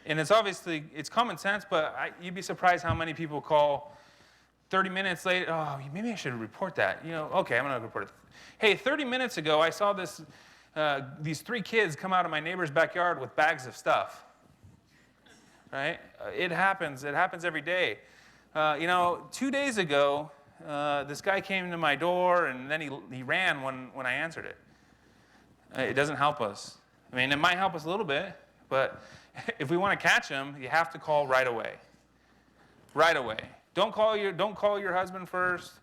it's obviously, it's common sense, but you'd be surprised how many people call 30 minutes later, oh, maybe I should report that. Okay, I'm going to report it. Hey, 30 minutes ago, I saw these 3 kids come out of my neighbor's backyard with bags of stuff. Right? It happens every day. 2 days ago, this guy came to my door, and then he ran when I answered it. It doesn't help us. I mean, it might help us a little bit, but if we want to catch him, you have to call right away. Right away. Don't call your husband first.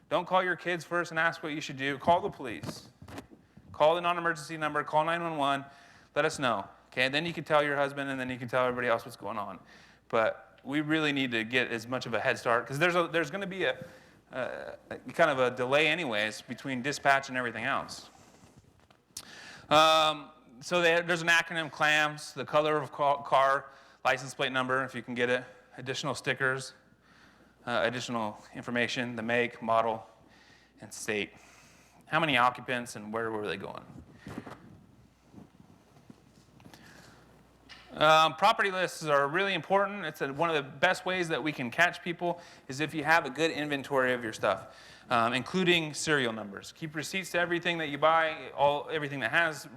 Don't call your kids first and ask what you should do. Call the police. Call the non-emergency number. Call 911. Let us know. Okay, and then you can tell your husband, and then you can tell everybody else what's going on. But we really need to get as much of a head start, because there's going to be a kind of a delay anyways between dispatch and everything else. So there's an acronym, CLAMS, the color of car, license plate number, if you can get it, additional stickers, additional information, the make, model, and state. How many occupants and where were they going? Property lists are really important. It's one of the best ways that we can catch people is if you have a good inventory of your stuff, including serial numbers. Keep receipts to everything that you buy, everything that has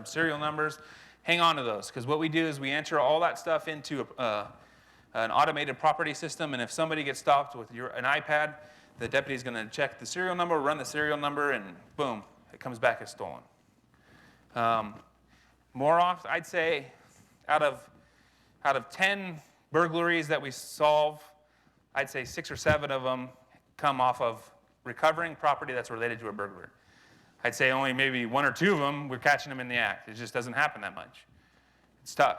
serial numbers. Hang on to those, because what we do is we enter all that stuff into an automated property system, and if somebody gets stopped with an iPad, the deputy's going to check the serial number, run the serial number, and boom, it comes back as stolen. More often, I'd say, out of 10 burglaries that we solve, I'd say 6 or 7 of them come off of recovering property that's related to a burglary. I'd say only maybe 1 or 2 of them, we're catching them in the act. It just doesn't happen that much. It's tough.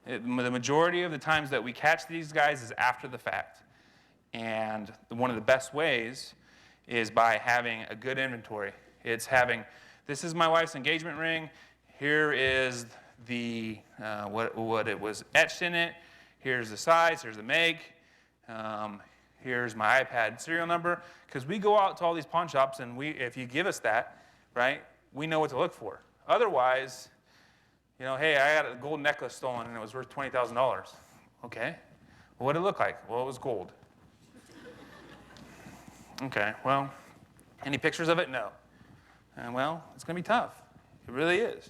The majority of the times that we catch these guys is after the fact. And one of the best ways is by having a good inventory. It's having, this is my wife's engagement ring. Here is the what it was etched in it. Here's the size. Here's the make. Here's my iPad serial number. Because we go out to all these pawn shops, and if you give us that, right, we know what to look for. Otherwise, hey, I had a gold necklace stolen, and it was worth $20,000. Okay. Well, what did it look like? Well, it was gold. Okay. Well, any pictures of it? No. Well, it's going to be tough. It really is.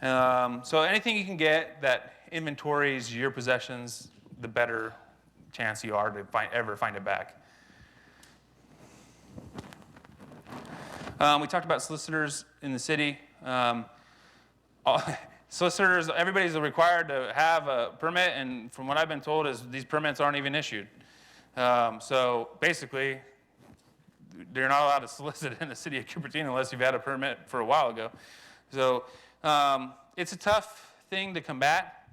So anything you can get that inventories your possessions, the better chance you are to ever find it back. We talked about solicitors in the city. Solicitors, everybody's required to have a permit, and from what I've been told is these permits aren't even issued. So basically, they're not allowed to solicit in the city of Cupertino unless you've had a permit for a while ago. So it's a tough thing to combat.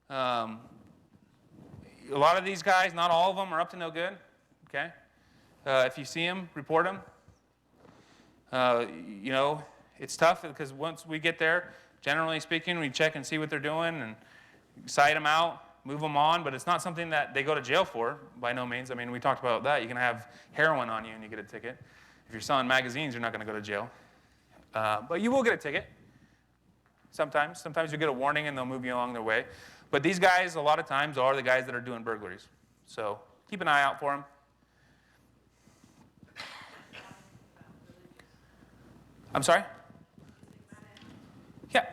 A lot of these guys, not all of them, are up to no good. Okay, if you see them, report them. It's tough because once we get there, generally speaking, we check and see what they're doing and cite them out, move them on, but it's not something that they go to jail for, by no means. I mean, we talked about that. You can have heroin on you and you get a ticket. If you're selling magazines, you're not going to go to jail. But you will get a ticket. Sometimes you get a warning and they'll move you along their way. But these guys, a lot of times, are the guys that are doing burglaries. So keep an eye out for them. I'm sorry? Yeah.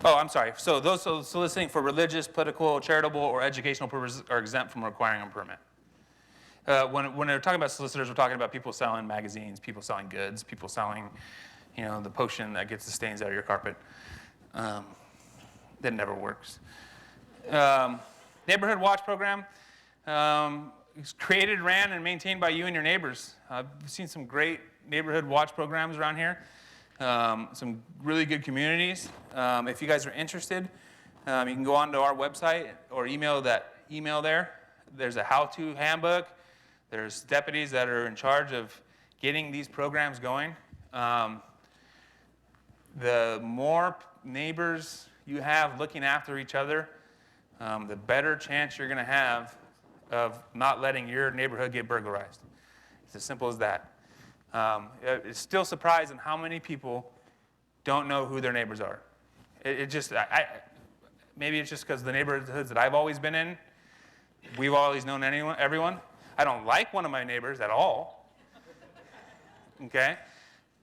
Oh, I'm sorry. So those soliciting for religious, political, charitable, or educational purposes are exempt from requiring a permit. When they're talking about solicitors, we're talking about people selling magazines, people selling goods, people selling, the potion that gets the stains out of your carpet. That never works. Neighborhood Watch program. It's created, ran, and maintained by you and your neighbors. I've seen some great neighborhood watch programs around here. Some really good communities. If you guys are interested, you can go onto our website or email that email there. There's a how-to handbook. There's deputies that are in charge of getting these programs going. The more neighbors you have looking after each other, the better chance you're going to have of not letting your neighborhood get burglarized. It's as simple as that. It's still surprising how many people don't know who their neighbors are. Maybe it's just because the neighborhoods that I've always been in, we've always known everyone. I don't like one of my neighbors at all, okay?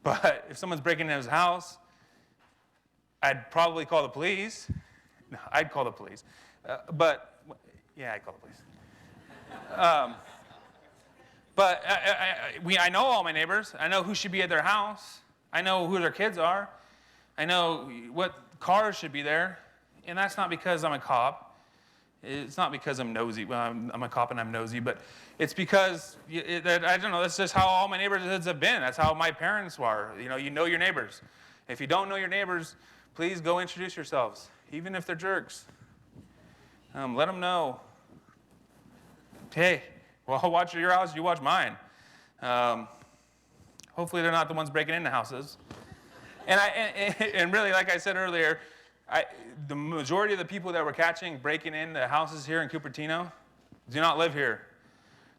But if someone's breaking into his house, I'd probably call the police. No, I'd call the police. I'd call the police. But I know all my neighbors. I know who should be at their house. I know who their kids are. I know what cars should be there. And that's not because I'm a cop. It's not because I'm nosy. Well, I'm a cop and I'm nosy, but it's because, I don't know, that's just how all my neighborhoods have been. That's how my parents were. You know your neighbors. If you don't know your neighbors, please go introduce yourselves, even if they're jerks. Let them know. Hey, well, I'll watch your house, you watch mine. Hopefully they're not the ones breaking into houses. And really, like I said earlier, the majority of the people that we're catching breaking into houses here in Cupertino do not live here.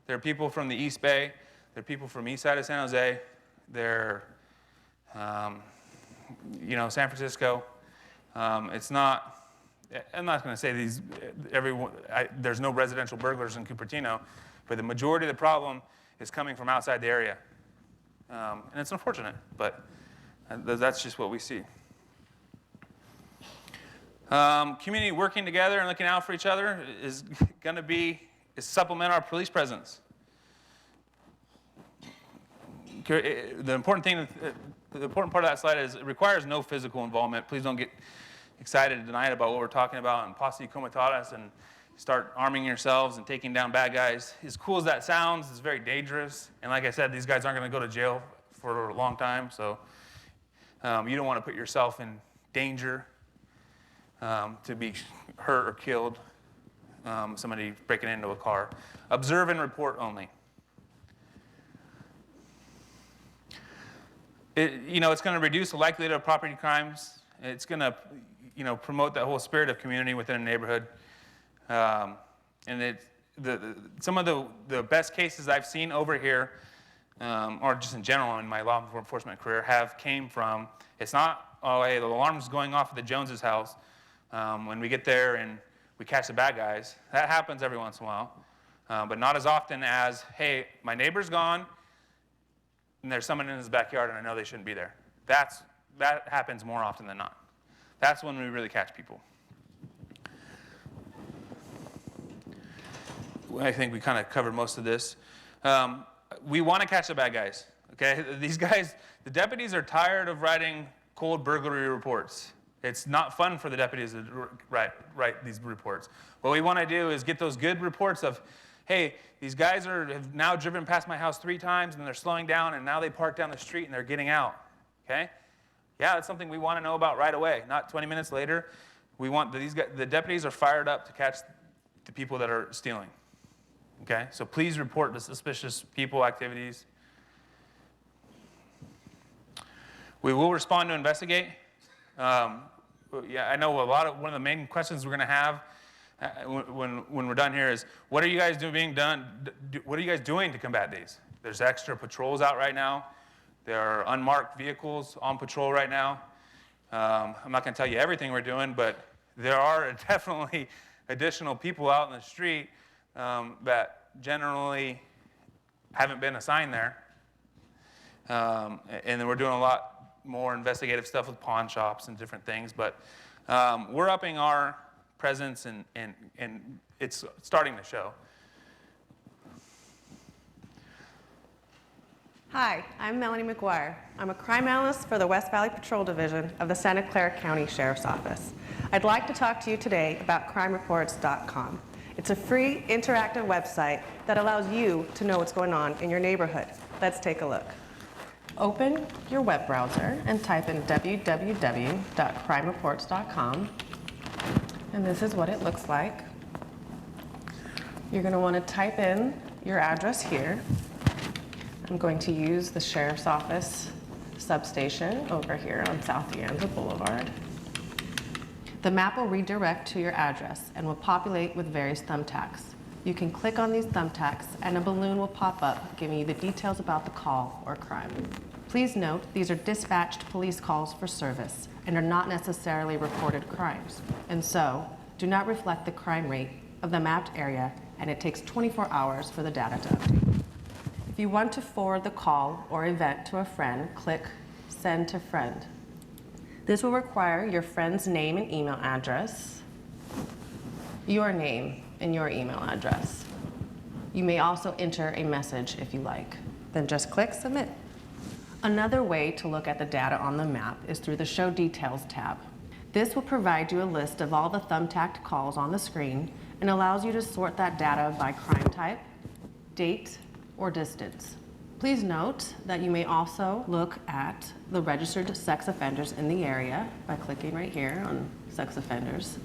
They're people from the East Bay. They're people from east side of San Jose. They're, San Francisco. It's not, I'm not going to say there's no residential burglars in Cupertino, but the majority of the problem is coming from outside the area. And it's unfortunate, but that's just what we see. Community working together and looking out for each other is going to supplement our police presence. The important part of that slide is it requires no physical involvement. Please don't get excited tonight about what we're talking about and posse comitatus and start arming yourselves and taking down bad guys. As cool as that sounds, it's very dangerous. And like I said, these guys aren't going to go to jail for a long time, so you don't want to put yourself in danger to be hurt or killed, somebody breaking into a car. Observe and report only. It's going to reduce the likelihood of property crimes. It's going to, promote that whole spirit of community within a neighborhood. And some of the best cases I've seen over here, or just in general in my law enforcement career, came from, it's not, hey, the alarm's going off at the Joneses' house. When we get there and we catch the bad guys. That happens every once in a while, but not as often as, hey, my neighbor's gone, and there's someone in his backyard, and I know they shouldn't be there. That happens more often than not. That's when we really catch people. I think we kind of covered most of this. We want to catch the bad guys, okay? These guys, the deputies are tired of writing cold burglary reports. It's not fun for the deputies to write these reports. What we want to do is get those good reports of, hey, these guys have now driven past my house 3 times, and they're slowing down, and now they park down the street, and they're getting out, okay? Yeah, that's something we want to know about right away, not 20 minutes later. We want the deputies are fired up to catch the people that are stealing, okay? So please report the suspicious people activities. We will respond to investigate. I know one of the main questions we're going to have when we're done here is, what are you guys doing to combat these? There's extra patrols out right now. There are unmarked vehicles on patrol right now. I'm not going to tell you everything we're doing, but there are definitely additional people out in the street that generally haven't been assigned there. And then we're doing a lot more investigative stuff with pawn shops and different things, but we're upping our presence and it's starting to show. Hi, I'm Melanie McGuire. I'm a crime analyst for the West Valley Patrol Division of the Santa Clara County Sheriff's Office. I'd like to talk to you today about crimereports.com. It's a free interactive website that allows you to know what's going on in your neighborhood. Let's take a look. Open your web browser and type in www.crimereports.com, and this is what it looks like. You're going to want to type in your address here. I'm going to use the Sheriff's Office substation over here on South Leandra Boulevard. The map will redirect to your address and will populate with various thumbtacks. You can click on these thumbtacks and a balloon will pop up giving you the details about the call or crime. Please note these are dispatched police calls for service and are not necessarily reported crimes, and so do not reflect the crime rate of the mapped area, and it takes 24 hours for the data to update. If you want to forward the call or event to a friend, click Send to Friend. This will require your friend's name and email address, your name and your email address. You may also enter a message if you like. Then just click Submit. Another way to look at the data on the map is through the Show Details tab. This will provide you a list of all the thumbtacked calls on the screen and allows you to sort that data by crime type, date, or distance. Please note that you may also look at the registered sex offenders in the area by clicking right here on sex offenders.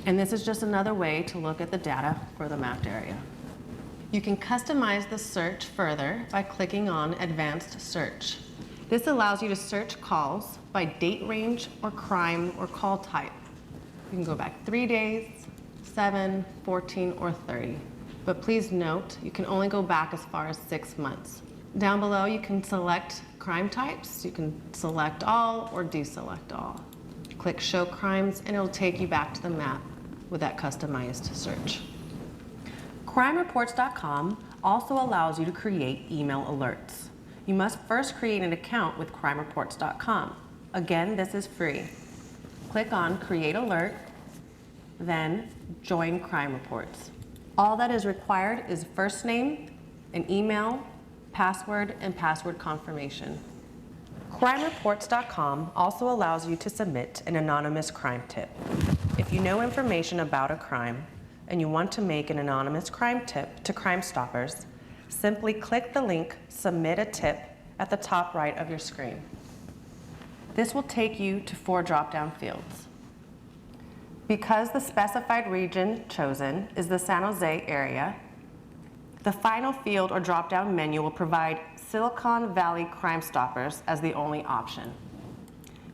And this is just another way to look at the data for the mapped area. You can customize the search further by clicking on Advanced Search. This allows you to search calls by date range or crime or call type. You can go back 3 days, 7, 14, or 30. But please note, you can only go back as far as 6 months. Down below, you can select crime types. You can select all or deselect all. Click Show Crimes, and it'll take you back to the map with that customized search. CrimeReports.com also allows you to create email alerts. You must first create an account with CrimeReports.com. Again, this is free. Click on Create Alert, then Join Crime Reports. All that is required is first name, an email, password, and password confirmation. CrimeReports.com also allows you to submit an anonymous crime tip. If you know information about a crime and you want to make an anonymous crime tip to Crime Stoppers, simply click the link Submit a Tip at the top right of your screen. This will take you to 4 drop-down fields. Because the specified region chosen is the San Jose area, the final field or drop-down menu will provide Silicon Valley Crime Stoppers as the only option.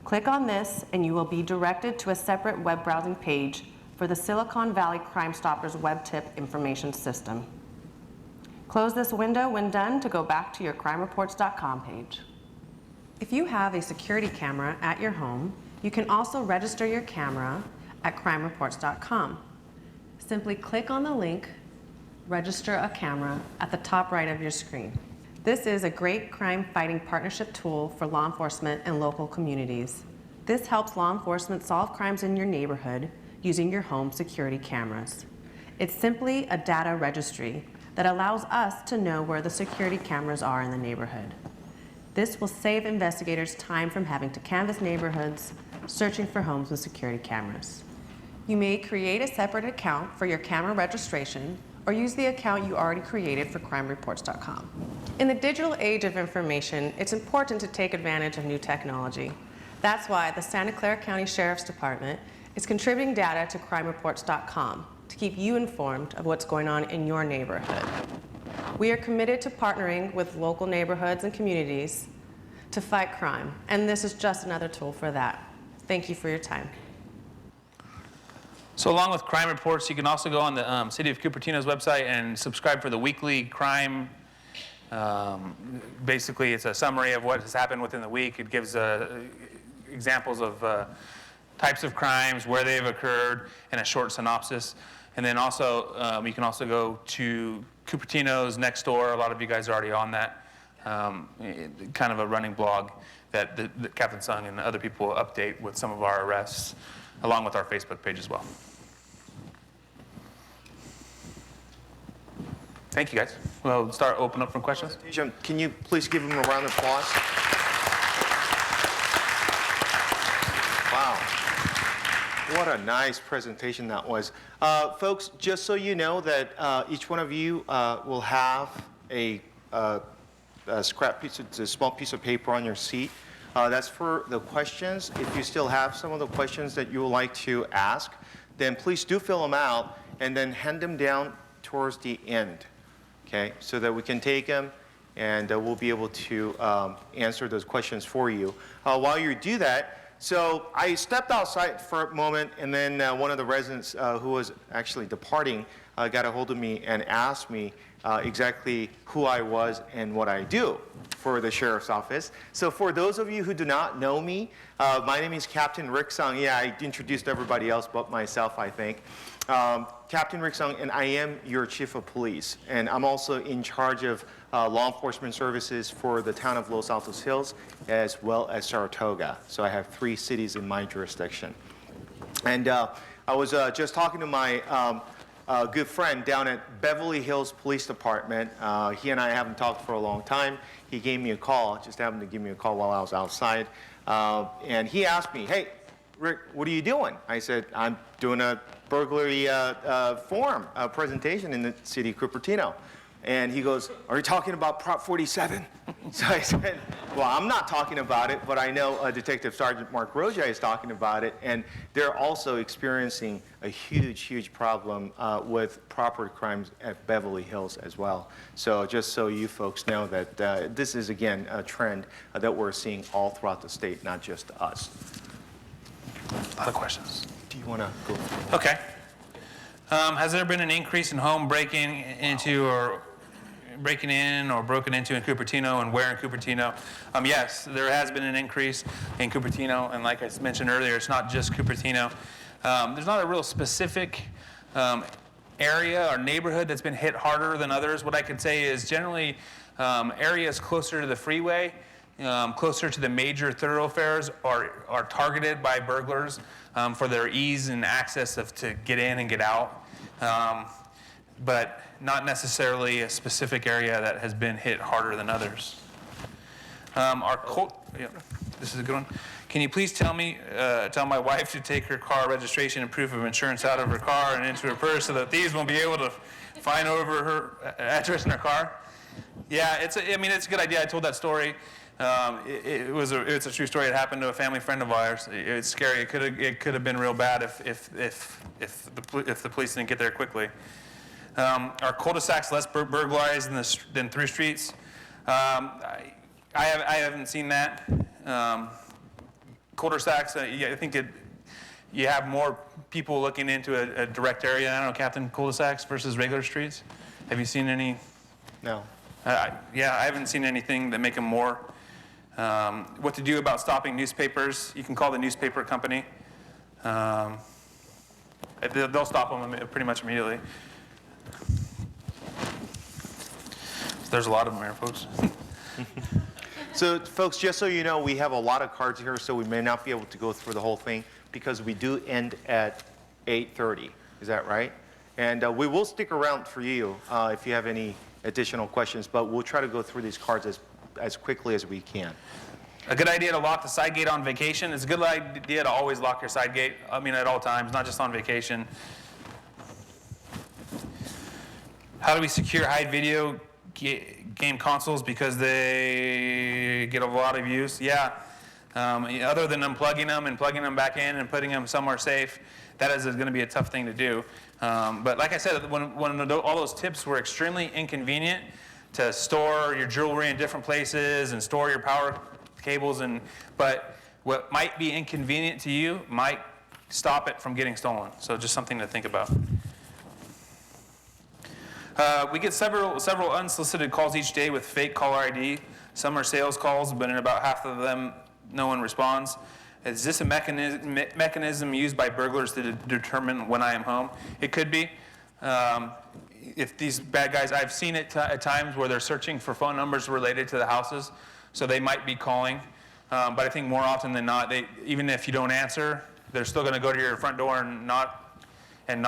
Click on this and you will be directed to a separate web browsing page for the Silicon Valley Crime Stoppers web tip information system. Close this window when done to go back to your CrimeReports.com page. If you have a security camera at your home, you can also register your camera at CrimeReports.com. Simply click on the link Register a Camera at the top right of your screen. This is a great crime fighting partnership tool for law enforcement and local communities. This helps law enforcement solve crimes in your neighborhood using your home security cameras. It's simply a data registry that allows us to know where the security cameras are in the neighborhood. This will save investigators time from having to canvass neighborhoods, searching for homes with security cameras. You may create a separate account for your camera registration or use the account you already created for CrimeReports.com. In the digital age of information, it's important to take advantage of new technology. That's why the Santa Clara County Sheriff's Department is contributing data to CrimeReports.com to keep you informed of what's going on in your neighborhood. We are committed to partnering with local neighborhoods and communities to fight crime, and this is just another tool for that. Thank you for your time. So along with crime reports, you can also go on the City of Cupertino's website and subscribe for the weekly crime. Basically, it's a summary of what has happened within the week. It gives examples of types of crimes, where they've occurred, and a short synopsis. And then also, you can also go to Cupertino's next door. A lot of you guys are already on that. Kind of a running blog that Captain Sung and other people update with some of our arrests, along with our Facebook page as well. Thank you, guys. We'll open up for questions. Can you please give him a round of applause? Wow. What a nice presentation that was. Folks, just so you know that each one of you will have a scrap piece, a small piece of paper on your seat. That's for the questions. If you still have some of the questions that you would like to ask, then please do fill them out and then hand them down towards the end, okay? So that we can take them and we'll be able to answer those questions for you. While you do that, So I stepped outside for a moment, and then one of the residents who was actually departing got a hold of me and asked me exactly who I was and what I do for the sheriff's office. So for those of you who do not know me, my name is Captain Rick Sung. Yeah, I introduced everybody else but myself, I think. Captain Rick Sung, and I am your chief of police. And I'm also in charge of law enforcement services for the town of Los Altos Hills as well as Saratoga. So I have 3 cities in my jurisdiction. And I was just talking to my good friend down at Beverly Hills Police Department. He and I haven't talked for a long time. He gave me a call, just happened to give me a call while I was outside. And he asked me, hey, Rick, what are you doing? I said, I'm doing a burglary forum presentation in the city of Cupertino. And he goes, are you talking about Prop 47? So I said, well, I'm not talking about it, but I know Detective Sergeant Mark Roggia is talking about it, and they're also experiencing a huge, huge problem with property crimes at Beverly Hills as well. So just so you folks know that this is, again, a trend that we're seeing all throughout the state, not just us. A lot of questions. Do you want to go through? Okay. Has there been an increase in home breaking into or breaking in or broken into in Cupertino, and where in Cupertino? Yes, there has been an increase in Cupertino, and like I mentioned earlier, it's not just Cupertino. There's not a real specific area or neighborhood that's been hit harder than others. What I could say is generally areas closer to the freeway, closer to the major thoroughfares are targeted by burglars for their ease and access to get in and get out. But not necessarily a specific area that has been hit harder than others. This is a good one. Can you please tell my wife to take her car registration and proof of insurance out of her car and into her purse so that thieves won't be able to find over her address in her car? Yeah, it's a good idea. I told that story. It's a true story. It happened to a family friend of ours. It's scary. It could have been real bad if the police didn't get there quickly. Are cul-de-sacs less burglarized than through streets? I haven't seen that. Cul-de-sacs, I think you have more people looking into a direct area. I don't know, Captain, cul-de-sacs versus regular streets? Have you seen any? No. Yeah, I haven't seen anything that make them more. What to do about stopping newspapers? You can call the newspaper company. They'll stop them pretty much immediately. There's a lot of them here, folks. So, folks, just so you know, we have a lot of cards here, so we may not be able to go through the whole thing because we do end at 8:30. Is that right? And we will stick around for you if you have any additional questions, but we'll try to go through these cards as quickly as we can. A good idea to lock the side gate on vacation. It's a good idea to always lock your side gate, at all times, not just on vacation. How do we secure hide video game consoles because they get a lot of use? Yeah, other than unplugging them and plugging them back in and putting them somewhere safe, that is going to be a tough thing to do. But like I said, when all those tips were extremely inconvenient to store your jewelry in different places and store your power cables, but what might be inconvenient to you might stop it from getting stolen. So just something to think about. We get several unsolicited calls each day with fake caller ID. Some are sales calls, but in about half of them, no one responds. Is this a mechanism used by burglars to determine when I am home? It could be. If these bad guys, I've seen it at times where they're searching for phone numbers related to the houses, so they might be calling. But I think more often than not, even if you don't answer, they're still going to go to your front door and knock. And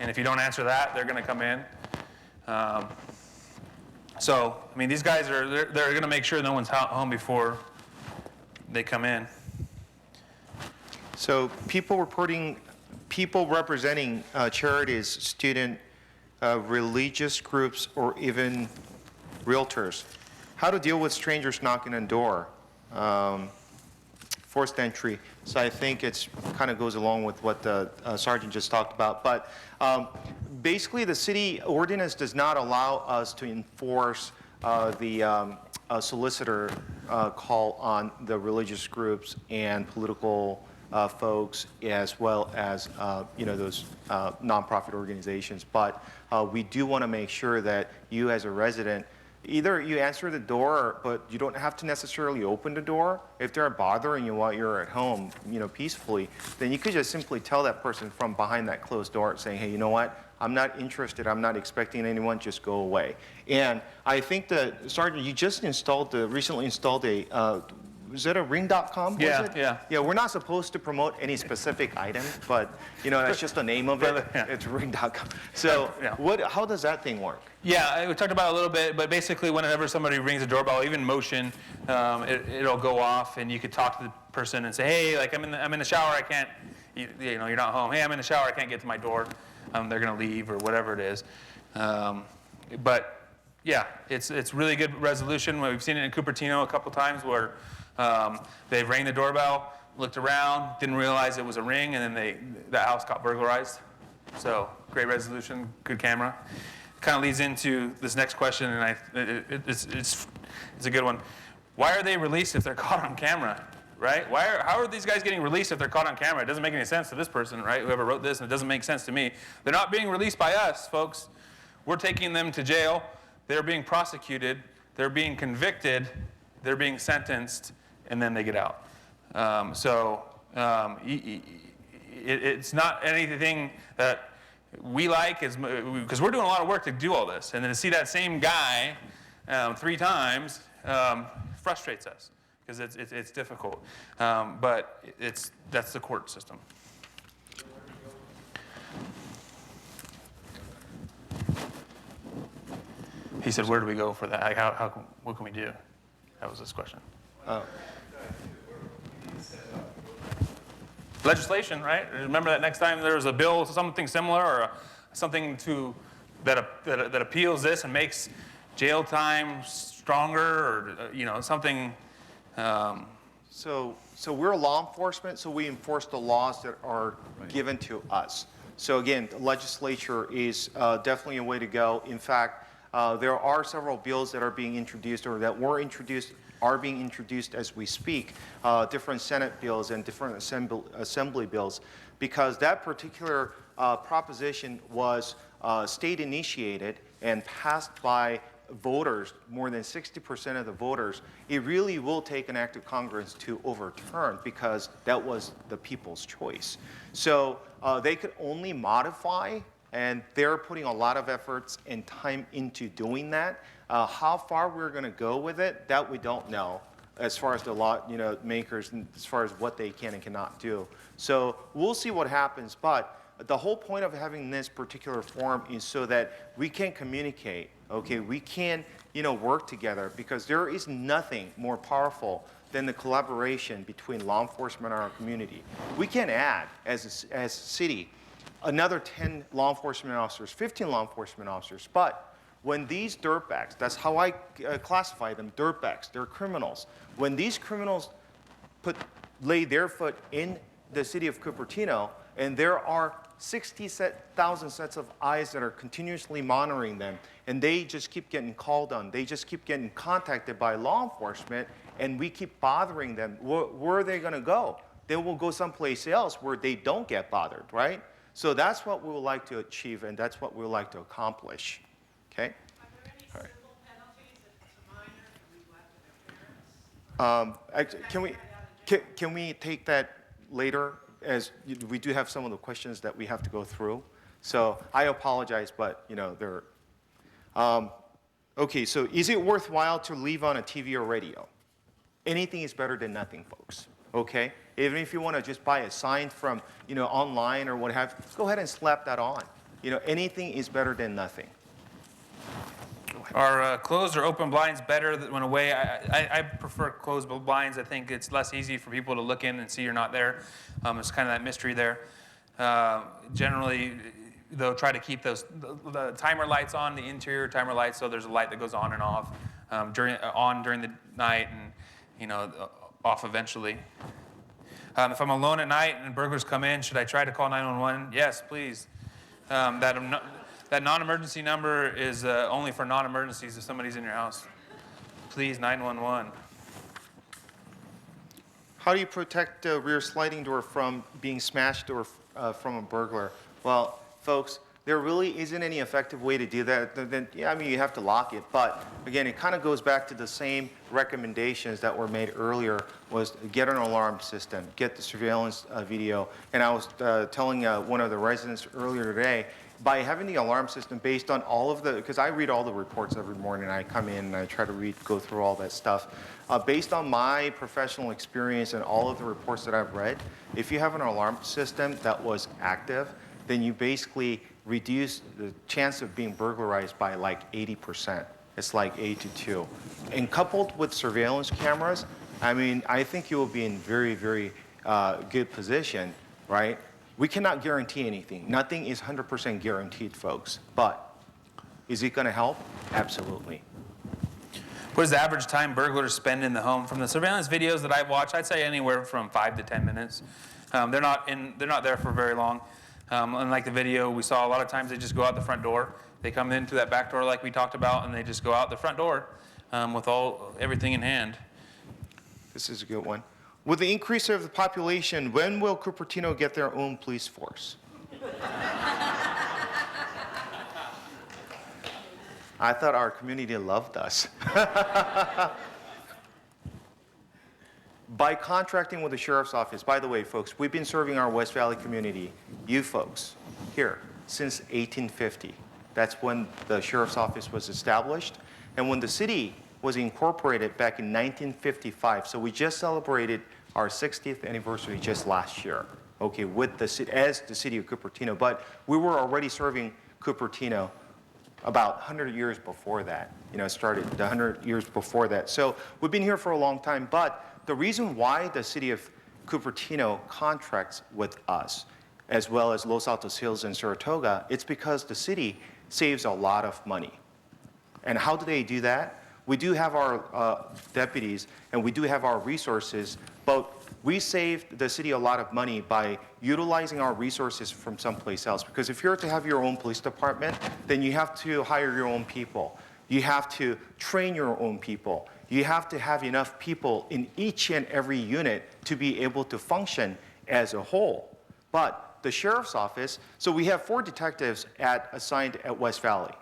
if you don't answer that, they're going to come in. These guys they're going to make sure no one's home before they come in. So people representing charities, student, religious groups, or even realtors. How to deal with strangers knocking on the door. Forced entry. So I think it's kind of goes along with what the sergeant just talked about. But basically, the city ordinance does not allow us to enforce the solicitor call on the religious groups and political folks, as well as those nonprofit organizations. But we do want to make sure that you, as a resident, either you answer the door, but you don't have to necessarily open the door. If they're bothering you while you're at home, peacefully, then you could just simply tell that person from behind that closed door, saying, hey, you know what? I'm not interested. I'm not expecting anyone. Just go away. And I think that, Sergeant, you just recently installed a, was that a ring.com? Yeah. Yeah, we're not supposed to promote any specific item, but that's just the name of it. Yeah. It's ring.com. So Yeah. how does that thing work? Yeah, we talked about it a little bbit, but basically whenever somebody rings a doorbell, even motion, it'll go off, and you could talk to the person and say, hey, like I'm in the shower, I can't, you're not home. Hey, I'm in the shower, I can't get to my door. They're going to leave or whatever it is. But yeah, it's really good resolution. We've seen it in Cupertino a couple times where they rang the doorbell, looked around, didn't realize it was a ring, and then the house got burglarized. So great resolution, good camera. Kind of leads into this next question, and it's a good one. Why are they released if they're caught on camera? Right? How are these guys getting released if they're caught on camera? It doesn't make any sense to this person, right? Whoever wrote this, and it doesn't make sense to me. They're not being released by us, folks. We're taking them to jail. They're being prosecuted. They're being convicted. They're being sentenced, and then they get out. It's not anything that we like, because we're doing a lot of work to do all this. And then to see that same guy 3 times frustrates us. Because it's difficult, but that's the court system. He said, "Where do we go for that? Like, what can we do?" That was his question. Legislation, right? Remember that next time there was a bill, something similar, or something that appeals this and makes jail time stronger, or something. So we're law enforcement, so we enforce the laws that are given to us. So again, the legislature is definitely a way to go. In fact, there are several bills that are being introduced, or that are being introduced as we speak, different Senate bills and different assembly bills, because that particular proposition was state initiated and passed by voters, more than 60% of the voters. It really will take an act of Congress to overturn, because that was the people's choice. So they could only modify, and they're putting a lot of efforts and time into doing that. How far we're going to go with it, that we don't know, as far as the law makers, and as far as what they can and cannot do. So we'll see what happens, but the whole point of having this particular forum is so that we can communicate. Okay, we can, work together, because there is nothing more powerful than the collaboration between law enforcement and our community. We can add, as a city, another 10 law enforcement officers, 15 law enforcement officers, but when these dirtbags, that's how I classify them, dirtbags, they're criminals. When these criminals lay their foot in the city of Cupertino, and there are 60,000 sets of eyes that are continuously monitoring them, and they just keep getting called on. They just keep getting contacted by law enforcement, and we keep bothering them. Where are they going to go? They will go someplace else where they don't get bothered, right? So that's what we would like to achieve, and that's what we would like to accomplish. Okay? Are there any civil penalties if it's a minor who neglect their parents? Can we take that later, as we do have some of the questions that we have to go through? So I apologize, but there. Okay, so is it worthwhile to leave on a TV or radio? Anything is better than nothing, folks. Okay, even if you want to just buy a sign from online or what have you, go ahead and slap that on. Anything is better than nothing. Are closed or open blinds better when away? I prefer closed blinds. I think it's less easy for people to look in and see you're not there. It's kind of that mystery there. Generally, they'll try to keep the timer lights on, the interior timer lights, so there's a light that goes on and off during the night, and off eventually. If I'm alone at night and burglars come in, should I try to call 911? Yes, please. That non-emergency number is only for non-emergencies if somebody's in your house. please, 911. How do you protect the rear sliding door from being smashed or from a burglar? Well, folks, there really isn't any effective way to do that. Then, yeah, I mean, you have to lock it. But again, it kind of goes back to the same recommendations that were made earlier, was get an alarm system, get the surveillance video. And I was telling one of the residents earlier today, by having the alarm system based on all of the, because I read all the reports every morning, I come in and I try to go through all that stuff. Based on my professional experience and all of the reports that I've read, if you have an alarm system that was active, then you basically reduce the chance of being burglarized by like 80%. It's like 8 to 2. And coupled with surveillance cameras, I mean, I think you will be in very, very good position, right? We cannot guarantee anything. Nothing is 100% guaranteed, folks. But is it going to help? Absolutely. What is the average time burglars spend in the home? From the surveillance videos that I've watched, I'd say anywhere from 5 to 10 minutes. They're not there for very long. Unlike the video we saw, a lot of times they just go out the front door. They come into that back door like we talked about, and they just go out the front door with everything in hand. This is a good one. With the increase of the population, when will Cupertino get their own police force? I thought our community loved us. By contracting with the sheriff's office, by the way, folks, we've been serving our West Valley community, you folks, here, since 1850. That's when the sheriff's office was established. And when the city was incorporated back in 1955, so we just celebrated our 60th anniversary just last year, okay, with the city, as the city of Cupertino. But we were already serving Cupertino about 100 years before that. You know, it started 100 years before that. So we've been here for a long time. But the reason why the city of Cupertino contracts with us, as well as Los Altos Hills and Saratoga, it's because the city saves a lot of money. And how do they do that? We do have our deputies and we do have our resources, but we saved the city a lot of money by utilizing our resources from someplace else. Because if you're to have your own police department, then you have to hire your own people. You have to train your own people. You have to have enough people in each and every unit to be able to function as a whole. But the sheriff's office, so we have 4 detectives assigned at West Valley,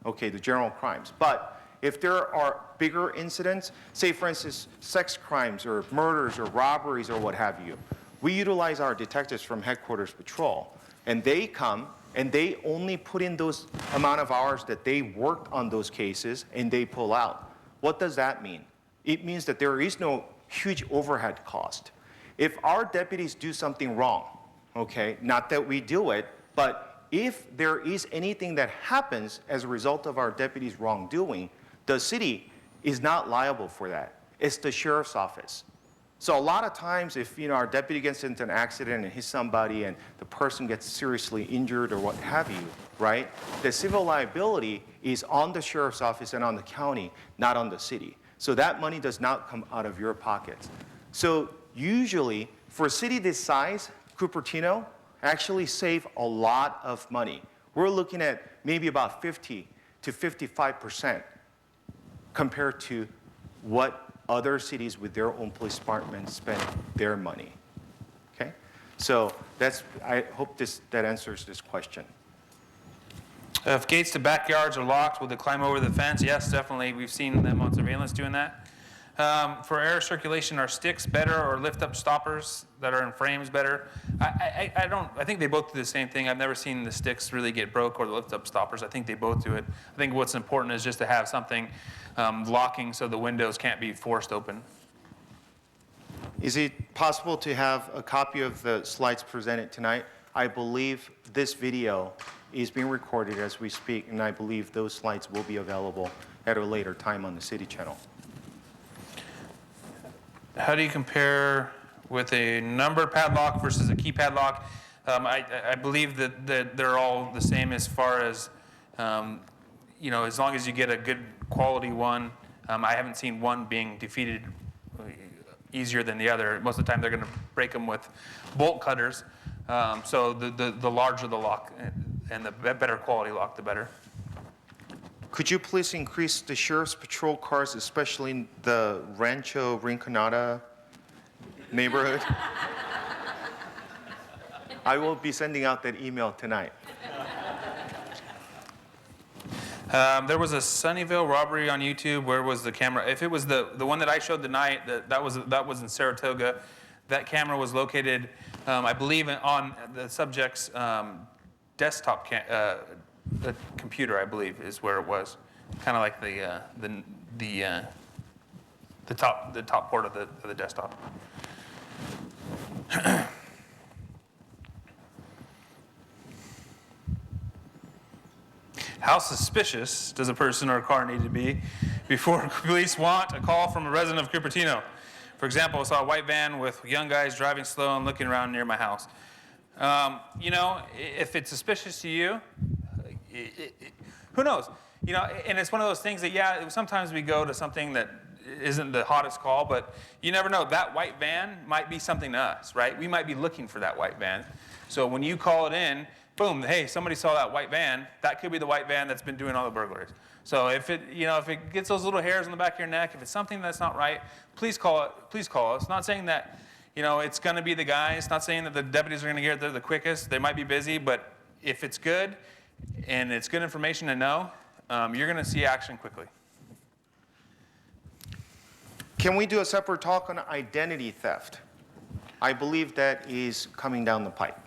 okay, the general crimes. But if there are bigger incidents, say for instance, sex crimes or murders or robberies or what have you, we utilize our detectives from headquarters patrol. And they come and they only put in those amount of hours that they worked on those cases and they pull out. What does that mean? It means that there is no huge overhead cost. If our deputies do something wrong, okay, not that we do it, but if there is anything that happens as a result of our deputies' wrongdoing, the city is not liable for that. It's the sheriff's office. So a lot of times if our deputy gets into an accident and hits somebody and the person gets seriously injured or what have you, right? The civil liability is on the sheriff's office and on the county, not on the city. So that money does not come out of your pockets. So usually for a city this size, Cupertino actually save a lot of money. We're looking at maybe about 50 to 55% compared to what other cities with their own police departments spend their money. Okay? So I hope that answers this question. If gates to backyards are locked, will they climb over the fence? Yes, definitely. We've seen them on surveillance doing that. For air circulation, are sticks better or lift-up stoppers that are in frames better? I think they both do the same thing. I've never seen the sticks really get broke or the lift-up stoppers. I think they both do it. I think what's important is just to have something locking so the windows can't be forced open. Is it possible to have a copy of the slides presented tonight? I believe this video is being recorded as we speak, and I believe those slides will be available at a later time on the City Channel. How do you compare with a number padlock versus a key padlock? I believe that they're all the same as far as, as long as you get a good quality one. I haven't seen one being defeated easier than the other. Most of the time they're going to break them with bolt cutters. So the larger the lock and the better quality lock, the better. Could you please increase the sheriff's patrol cars, especially in the Rancho Rinconada neighborhood? I will be sending out that email tonight. There was a Sunnyvale robbery on YouTube. Where was the camera? If it was the one that I showed the night, that was in Saratoga. That camera was located, I believe, on the subject's desktop the computer, I believe, is where it was. Kind of like the top port of the desktop. How suspicious does a person or a car need to be before police want a call from a resident of Cupertino? For example, I saw a white van with young guys driving slow and looking around near my house. You know, if it's suspicious to you, who knows? You know, and it's one of those things that, yeah, sometimes we go to something that isn't the hottest call, but you never know. That white van might be something to us, right? We might be looking for that white van. So when you call it in, boom, hey, somebody saw that white van. That could be the white van that's been doing all the burglaries. So if it gets those little hairs on the back of your neck, if it's something that's not right, please call it. Please call us. Not saying that, you know, it's going to be the guys. Not saying that the deputies are going to get there the quickest. They might be busy, but if it's good and it's good information to know, you're going to see action quickly. Can we do a separate talk on identity theft? I believe that is coming down the pipe.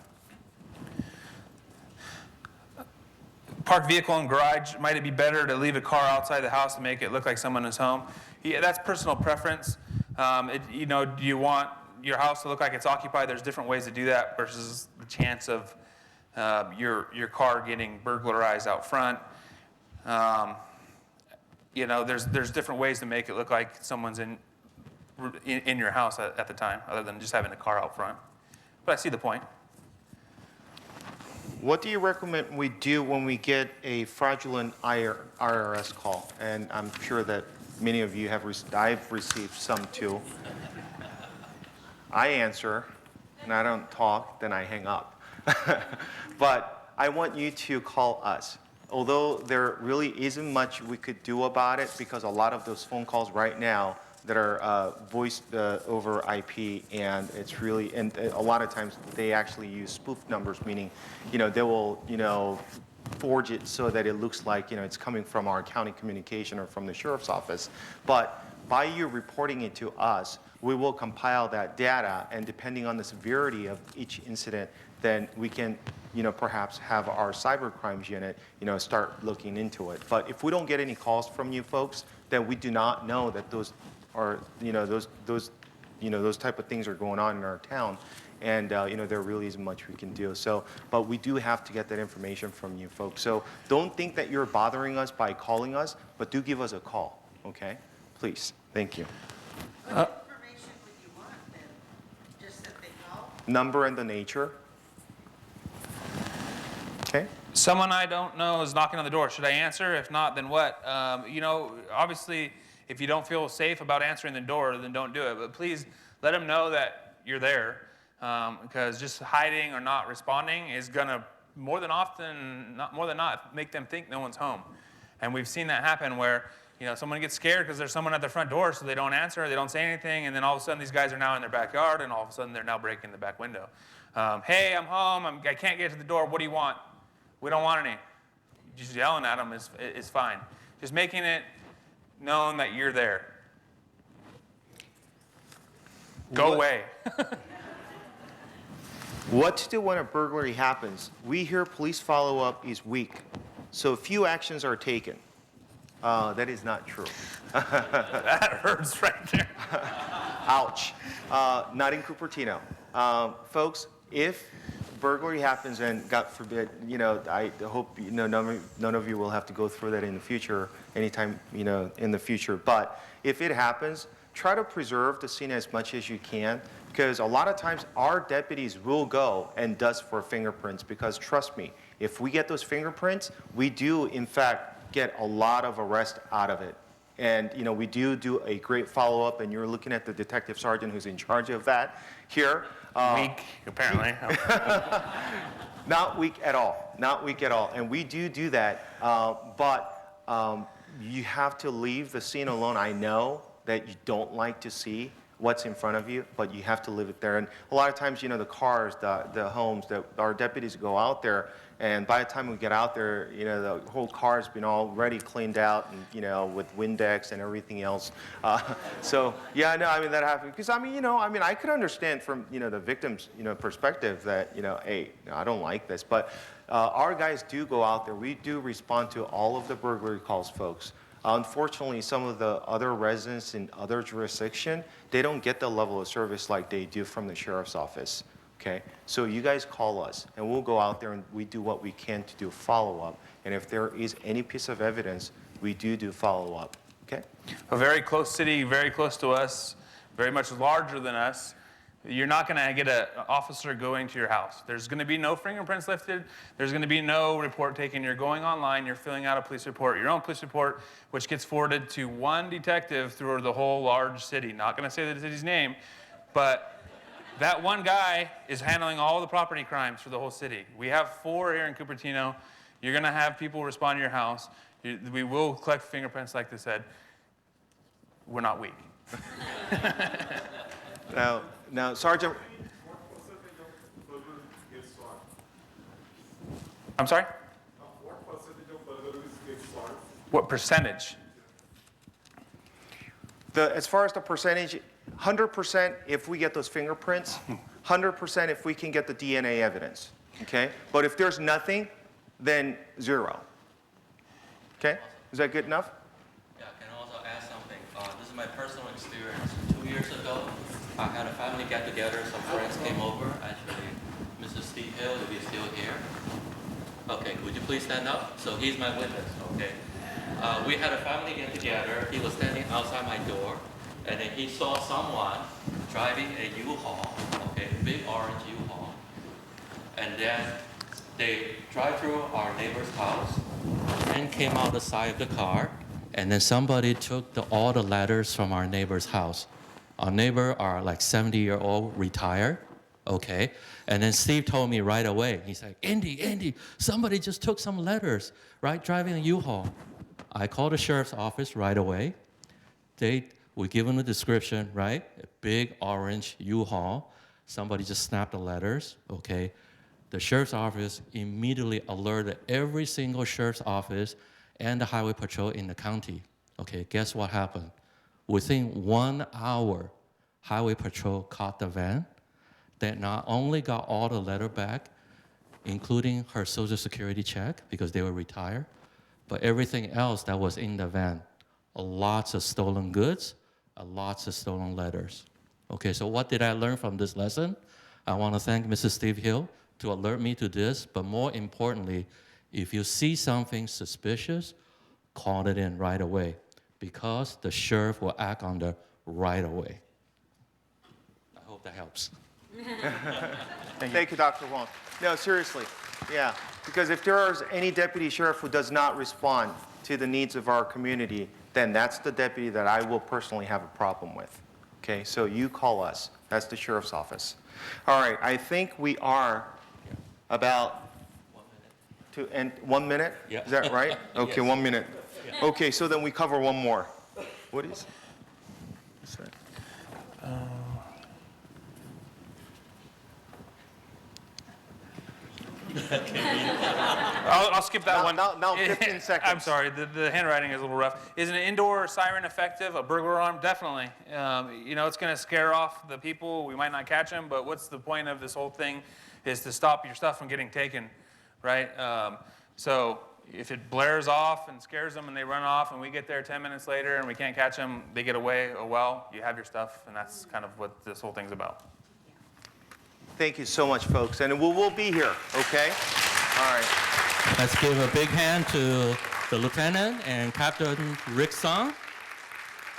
Parked vehicle in garage, might it be better to leave a car outside the house to make it look like someone is home? Yeah, that's personal preference. You know, do you want your house to look like it's occupied? There's different ways to do that versus the chance of your car getting burglarized out front. You know, there's different ways to make it look like someone's in your house at the time, other than just having a car out front. But I see the point. What do you recommend we do when we get a fraudulent IRS call? And I'm sure that many of you have, I've received some too. I answer, and I don't talk, then I hang up. But I want you to call us. Although there really isn't much we could do about it, because a lot of those phone calls right now that are voiced over IP, and it's really, and a lot of times they actually use spoof numbers, meaning, you know, they will, you know, forge it so that it looks like, you know, it's coming from our county communication or from the sheriff's office. But by you reporting it to us, we will compile that data, and depending on the severity of each incident, then we can, you know, perhaps have our cyber crimes unit, you know, start looking into it. But if we don't get any calls from you folks, then we do not know that those are, you know, those type of things are going on in our town, and you know, there really isn't much we can do. So, but we do have to get that information from you folks. So don't think that you're bothering us by calling us, but do give us a call, okay? Please, thank you. What information would you want then? Just that they call? Number and the nature. Okay. Someone I don't know is knocking on the door. Should I answer? If not, then what? You know, obviously, if you don't feel safe about answering the door, then don't do it. But please let them know that you're there, because just hiding or not responding is gonna more than not make them think no one's home. And we've seen that happen where, you know, someone gets scared because there's someone at their front door, so they don't answer, they don't say anything, and then all of a sudden these guys are now in their backyard, and all of a sudden they're now breaking the back window. Hey, I'm home. I can't get to the door. What do you want? We don't want any. Just yelling at them is fine. Just making it known that you're there. Go away. What to do when a burglary happens? We hear police follow-up is weak, so few actions are taken. That is not true. That hurts right there. Ouch. Not in Cupertino. Folks, if burglary happens, and God forbid, you know, I hope, you know, none of you will have to go through that in the future, anytime, you know, in the future. But if it happens, try to preserve the scene as much as you can, because a lot of times our deputies will go and dust for fingerprints, because trust me, if we get those fingerprints, we do, in fact, get a lot of arrest out of it. And, you know, we do a great follow-up, and you're looking at the detective sergeant who's in charge of that here. Weak, apparently. Not weak at all. Not weak at all. And we do that. But you have to leave the scene alone. I know that you don't like to see what's in front of you, but you have to leave it there. And a lot of times, the cars, the homes, our deputies go out there, and by the time we get out there, the whole car's been already cleaned out and, with Windex and everything else. So, yeah, no, I mean, that happened. Because, I could understand from, the victim's, perspective that, hey, I don't like this. But our guys do go out there. We do respond to all of the burglary calls, folks. Unfortunately, some of the other residents in other jurisdictions, they don't get the level of service like they do from the sheriff's office, okay? So you guys call us, and we'll go out there and we do what we can to do follow-up. And if there is any piece of evidence, we do follow-up, okay? A very close city, very close to us, very much larger than us. You're not going to get an officer going to your house. There's going to be no fingerprints lifted. There's going to be no report taken. You're going online. You're filling out a police report, your own police report, which gets forwarded to one detective through the whole large city. Not going to say the city's name, but that one guy is handling all the property crimes for the whole city. We have 4 here in Cupertino. You're going to have people respond to your house. We will collect fingerprints, like they said. We're not weak. Now, Sergeant. I'm sorry? What percentage? As far as the percentage, 100% if we get those fingerprints, 100% if we can get the DNA evidence, okay? But if there's nothing, then 0. Okay? Is that good enough? Yeah, I can also add something. This is my personal experience. 2 years ago, I had a family get-together. Some friends came over. Actually, Mr. Steve Hill, if he's still here. Okay, would you please stand up? So he's my witness, okay? We had a family get-together. He was standing outside my door, and then he saw someone driving a U-Haul, okay, big orange U-Haul. And then they drive through our neighbor's house, and came out the side of the car, and then somebody took all the letters from our neighbor's house. Our neighbor are like 70-year-old, retired, okay? And then Steve told me right away, he's like, Andy, somebody just took some letters, right, driving a U-Haul. I called the sheriff's office right away. We give them a description, right? A big orange U-Haul. Somebody just snapped the letters, okay? The sheriff's office immediately alerted every single sheriff's office and the highway patrol in the county. Okay, guess what happened? Within 1 hour, highway patrol caught the van. They not only got all the letter back, including her social security check because they were retired, but everything else that was in the van. Lots of stolen goods, lots of stolen letters. Okay, so what did I learn from this lesson? I want to thank Mrs. Steve Hill to alert me to this, but more importantly, if you see something suspicious, call it in right away because the sheriff will act on the right away. I hope that helps. Thank you, Dr. Wong. No, seriously, yeah, because if there is any deputy sheriff who does not respond to the needs of our community, then that's the deputy that I will personally have a problem with. Okay, so you call us. That's the sheriff's office. All right, I think we are about 1 minute. to end 1 minute? Yeah. Is that right? Okay, Yes. 1 minute. Okay, so then we cover one more. What is? What's that? I'll skip that one. Now 15 seconds. I'm sorry, the handwriting is a little rough. Is an indoor siren effective? A burglar alarm? Definitely. It's going to scare off the people. We might not catch them, but what's the point of this whole thing is to stop your stuff from getting taken, right? So if it blares off and scares them and they run off and we get there 10 minutes later and we can't catch them, they get away, oh well, you have your stuff, and that's kind of what this whole thing's about. Thank you so much, folks, and we'll be here, okay? All right. Let's give a big hand to the Lieutenant and Captain Rick Song.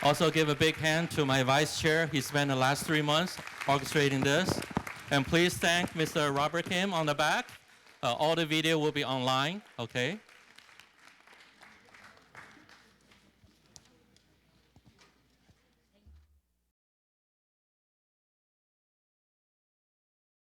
Also give a big hand to my Vice Chair. He spent the last 3 months orchestrating this. And please thank Mr. Robert Kim on the back. All the video will be online, okay?